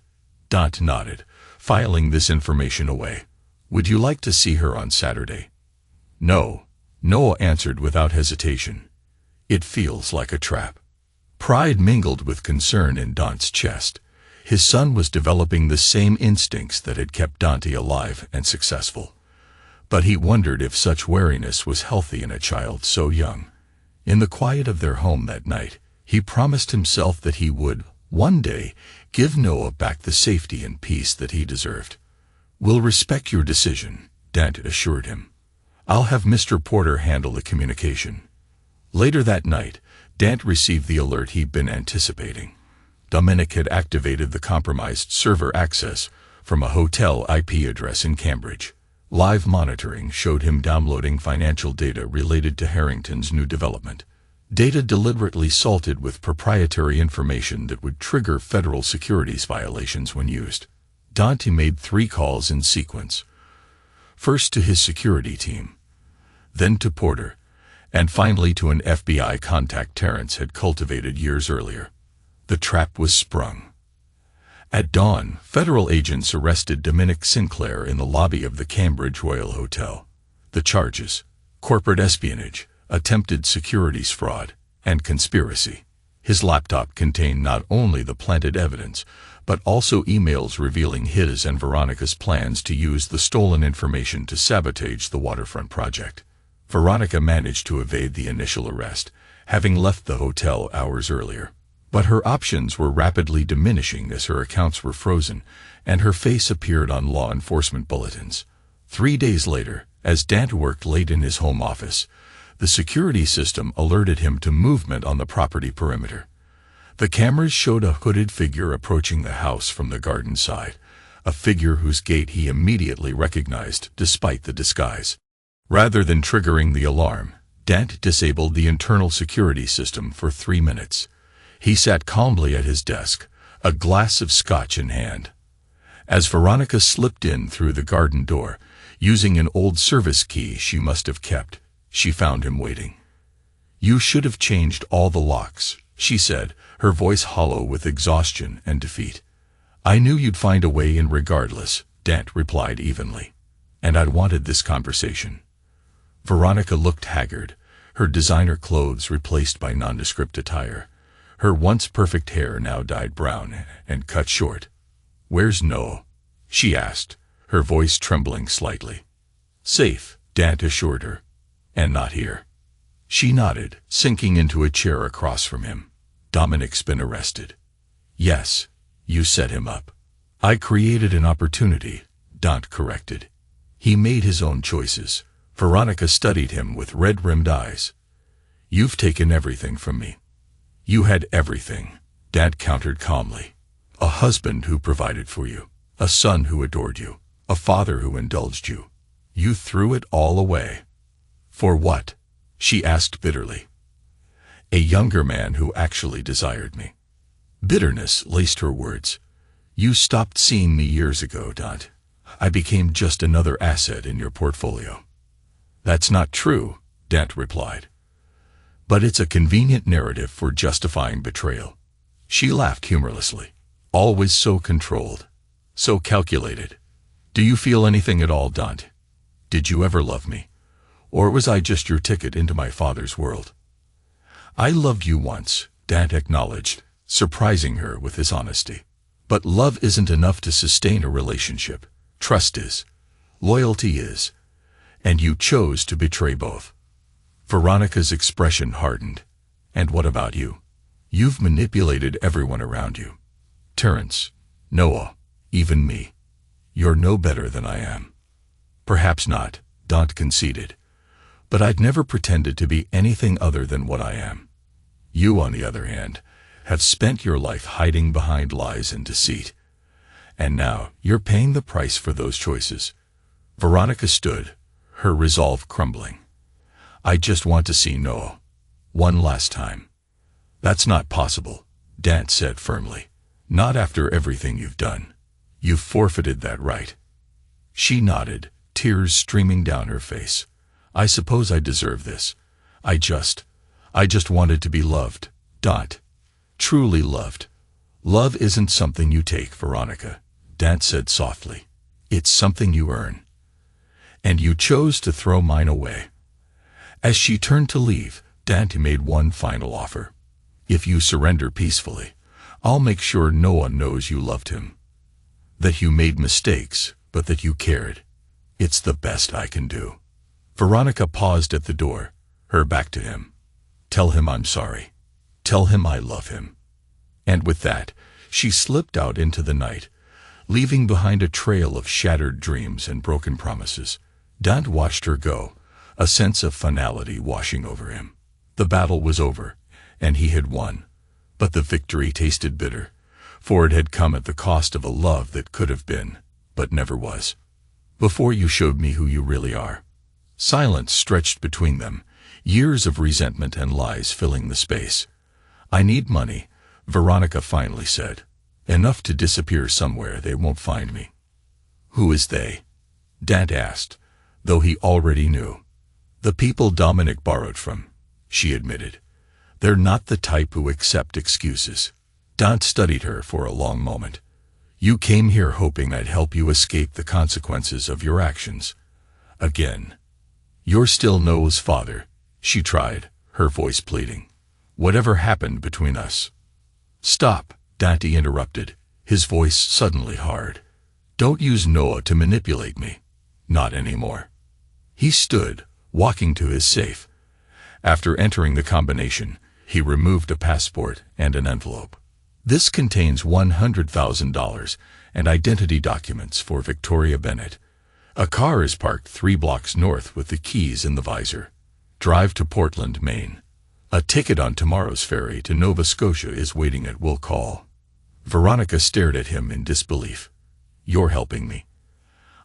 Dante nodded, filing this information away. "Would you like to see her on Saturday?" "No," Noah answered without hesitation. "It feels like a trap." Pride mingled with concern in Dante's chest. His son was developing the same instincts that had kept Dante alive and successful. But he wondered if such wariness was healthy in a child so young. In the quiet of their home that night, he promised himself that he would, one day, give Noah back the safety and peace that he deserved. "We'll respect your decision," Dante assured him. "I'll have Mr. Porter handle the communication." Later that night, Dante received the alert he'd been anticipating. Dominic had activated the compromised server access from a hotel IP address in Cambridge. Live monitoring showed him downloading financial data related to Harrington's new development. Data deliberately salted with proprietary information that would trigger federal securities violations when used. Dante made 3 calls in sequence. First to his security team, then to Porter, and finally to an FBI contact Terence had cultivated years earlier. The trap was sprung. At dawn, federal agents arrested Dominic Sinclair in the lobby of the Cambridge Royal Hotel. The charges: corporate espionage, attempted securities fraud, and conspiracy. His laptop contained not only the planted evidence, but also emails revealing his and Veronica's plans to use the stolen information to sabotage the waterfront project. Veronica managed to evade the initial arrest, having left the hotel hours earlier. But her options were rapidly diminishing as her accounts were frozen and her face appeared on law enforcement bulletins. 3 days later, as Dant worked late in his home office, the security system alerted him to movement on the property perimeter. The cameras showed a hooded figure approaching the house from the garden side, a figure whose gait he immediately recognized despite the disguise. Rather than triggering the alarm, Dant disabled the internal security system for 3 minutes. He sat calmly at his desk, a glass of scotch in hand. As Veronica slipped in through the garden door, using an old service key she must have kept, she found him waiting. "You should have changed all the locks," she said, her voice hollow with exhaustion and defeat. "I knew you'd find a way in regardless," Dant replied evenly. "And I'd wanted this conversation." Veronica looked haggard, her designer clothes replaced by nondescript attire. Her once perfect hair now dyed brown and cut short. "Where's Noah?" she asked, her voice trembling slightly. "Safe," Dant assured her. "And not here." She nodded, sinking into a chair across from him. "Dominic's been arrested." "Yes, you set him up." "I created an opportunity," Dant corrected. "He made his own choices." Veronica studied him with red-rimmed eyes. "You've taken everything from me." "You had everything," Dant countered calmly. "A husband who provided for you, a son who adored you, a father who indulged you. You threw it all away." "For what?" she asked bitterly. "A younger man who actually desired me." Bitterness laced her words. "You stopped seeing me years ago, Dant. I became just another asset in your portfolio." "That's not true," Dant replied. "But it's a convenient narrative for justifying betrayal." She laughed humorlessly. "Always so controlled, so calculated. Do you feel anything at all, Dant? Did you ever love me? Or was I just your ticket into my father's world?" "I loved you once," Dant acknowledged, surprising her with his honesty. "But love isn't enough to sustain a relationship. Trust is. Loyalty is. And you chose to betray both." Veronica's expression hardened. "And what about you? You've manipulated everyone around you. Terrence, Noah, even me. You're no better than I am." "Perhaps not," Dant conceded. "But I'd never pretended to be anything other than what I am. You, on the other hand, have spent your life hiding behind lies and deceit. And now you're paying the price for those choices." Veronica stood, her resolve crumbling. "I just want to see Noah. One last time." "That's not possible," Dant said firmly. "Not after everything you've done. You've forfeited that right." She nodded, tears streaming down her face. "I suppose I deserve this. I just wanted to be loved, Dant. Truly loved." "Love isn't something you take, Veronica," Dant said softly. "It's something you earn. And you chose to throw mine away." As she turned to leave, Dant made one final offer. "If you surrender peacefully, I'll make sure no one knows you loved him. That you made mistakes, but that you cared. It's the best I can do." Veronica paused at the door, her back to him. "Tell him I'm sorry. Tell him I love him." And with that, she slipped out into the night, leaving behind a trail of shattered dreams and broken promises. Dant watched her go, a sense of finality washing over him. The battle was over, and he had won. But the victory tasted bitter, for it had come at the cost of a love that could have been, but never was. "Before you showed me who you really are." Silence stretched between them, years of resentment and lies filling the space. "I need money," Veronica finally said. "Enough to disappear somewhere they won't find me." "Who is they?" Dant asked, though he already knew. "The people Dominic borrowed from," she admitted. "They're not the type who accept excuses." Dante studied her for a long moment. You came here hoping I'd help you escape the consequences of your actions. Again. You're still Noah's father, she tried, her voice pleading. Whatever happened between us? Stop, Dante interrupted, his voice suddenly hard. Don't use Noah to manipulate me. Not anymore. He stood, walking to his safe. After entering the combination, he removed a passport and an envelope. This contains $100,000 and identity documents for Victoria Bennett. A car is parked 3 blocks north with the keys in the visor. Drive to Portland, Maine. A ticket on tomorrow's ferry to Nova Scotia is waiting at Will Call. Veronica stared at him in disbelief. You're helping me.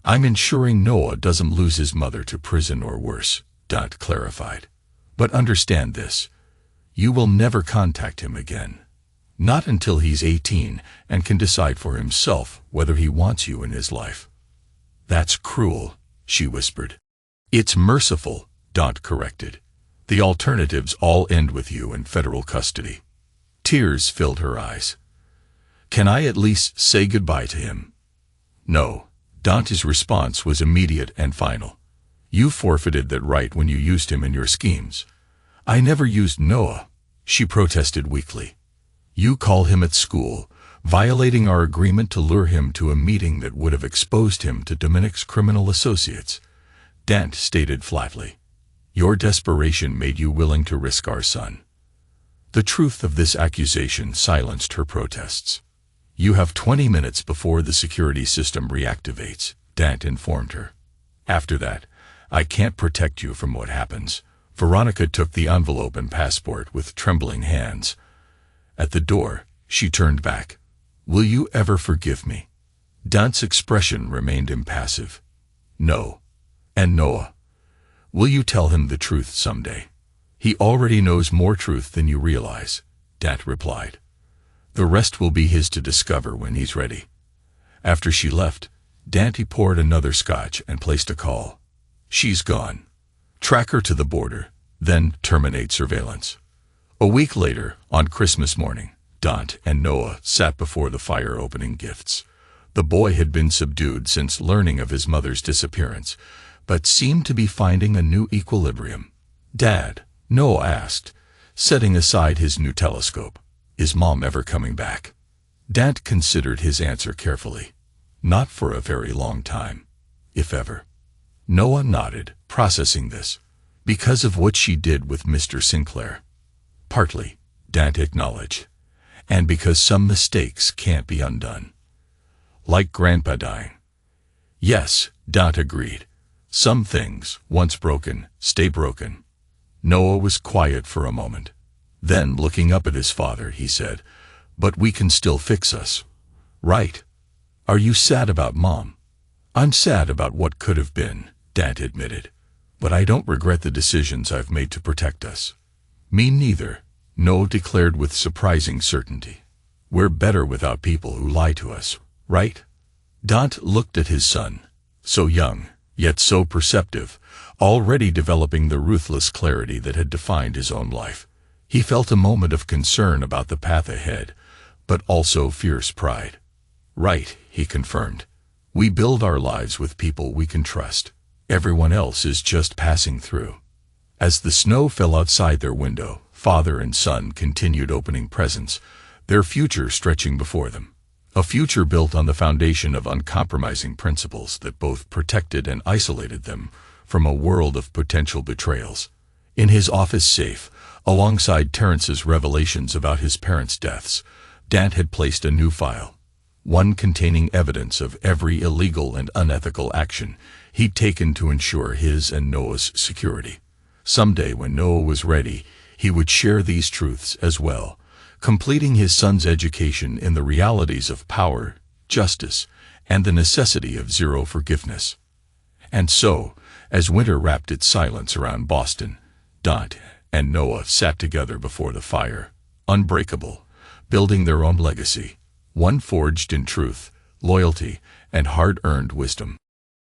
I'm ensuring Noah doesn't lose his mother to prison or worse, Dante clarified. But understand this. You will never contact him again. Not until he's 18 and can decide for himself whether he wants you in his life. That's cruel, she whispered. It's merciful, Dante corrected. The alternatives all end with you in federal custody. Tears filled her eyes. Can I at least say goodbye to him? No. Dante's response was immediate and final. You forfeited that right when you used him in your schemes. I never used Noah, she protested weakly. You call him at school, violating our agreement to lure him to a meeting that would have exposed him to Dominic's criminal associates. Dante stated flatly. Your desperation made you willing to risk our son. The truth of this accusation silenced her protests. You have 20 minutes before the security system reactivates, Dante informed her. After that, I can't protect you from what happens. Veronica took the envelope and passport with trembling hands. At the door, she turned back. Will you ever forgive me? Dante's expression remained impassive. No. And Noah? Will you tell him the truth someday? He already knows more truth than you realize, Dante replied. The rest will be his to discover when he's ready. After she left, Dante poured another scotch and placed a call. She's gone. Track her to the border, then terminate surveillance. A week later, on Christmas morning, Dante and Noah sat before the fire opening gifts. The boy had been subdued since learning of his mother's disappearance, but seemed to be finding a new equilibrium. Dad, Noah asked, setting aside his new telescope. Is Mom ever coming back? Dante considered his answer carefully. Not for a very long time, if ever. Noah nodded, processing this. Because of what she did with Mr. Sinclair. Partly, Dante acknowledged. And because some mistakes can't be undone. Like Grandpa dying. Yes, Dante agreed. Some things, once broken, stay broken. Noah was quiet for a moment. Then, looking up at his father, he said, But we can still fix us. Right. Are you sad about Mom? I'm sad about what could have been, Dante admitted. But I don't regret the decisions I've made to protect us. Me neither, Noah declared with surprising certainty. We're better without people who lie to us, right? Dante looked at his son, so young, yet so perceptive, already developing the ruthless clarity that had defined his own life. He felt a moment of concern about the path ahead, but also fierce pride. Right, he confirmed. We build our lives with people we can trust. Everyone else is just passing through. As the snow fell outside their window, father and son continued opening presents, their future stretching before them. A future built on the foundation of uncompromising principles that both protected and isolated them from a world of potential betrayals. In his office safe, alongside Terrence's revelations about his parents' deaths, Dante had placed a new file, one containing evidence of every illegal and unethical action he'd taken to ensure his and Noah's security. Someday, when Noah was ready, he would share these truths as well, completing his son's education in the realities of power, justice, and the necessity of zero forgiveness. And so, as winter wrapped its silence around Boston, Dante and Noah sat together before the fire, unbreakable, building their own legacy, one forged in truth, loyalty, and hard-earned wisdom.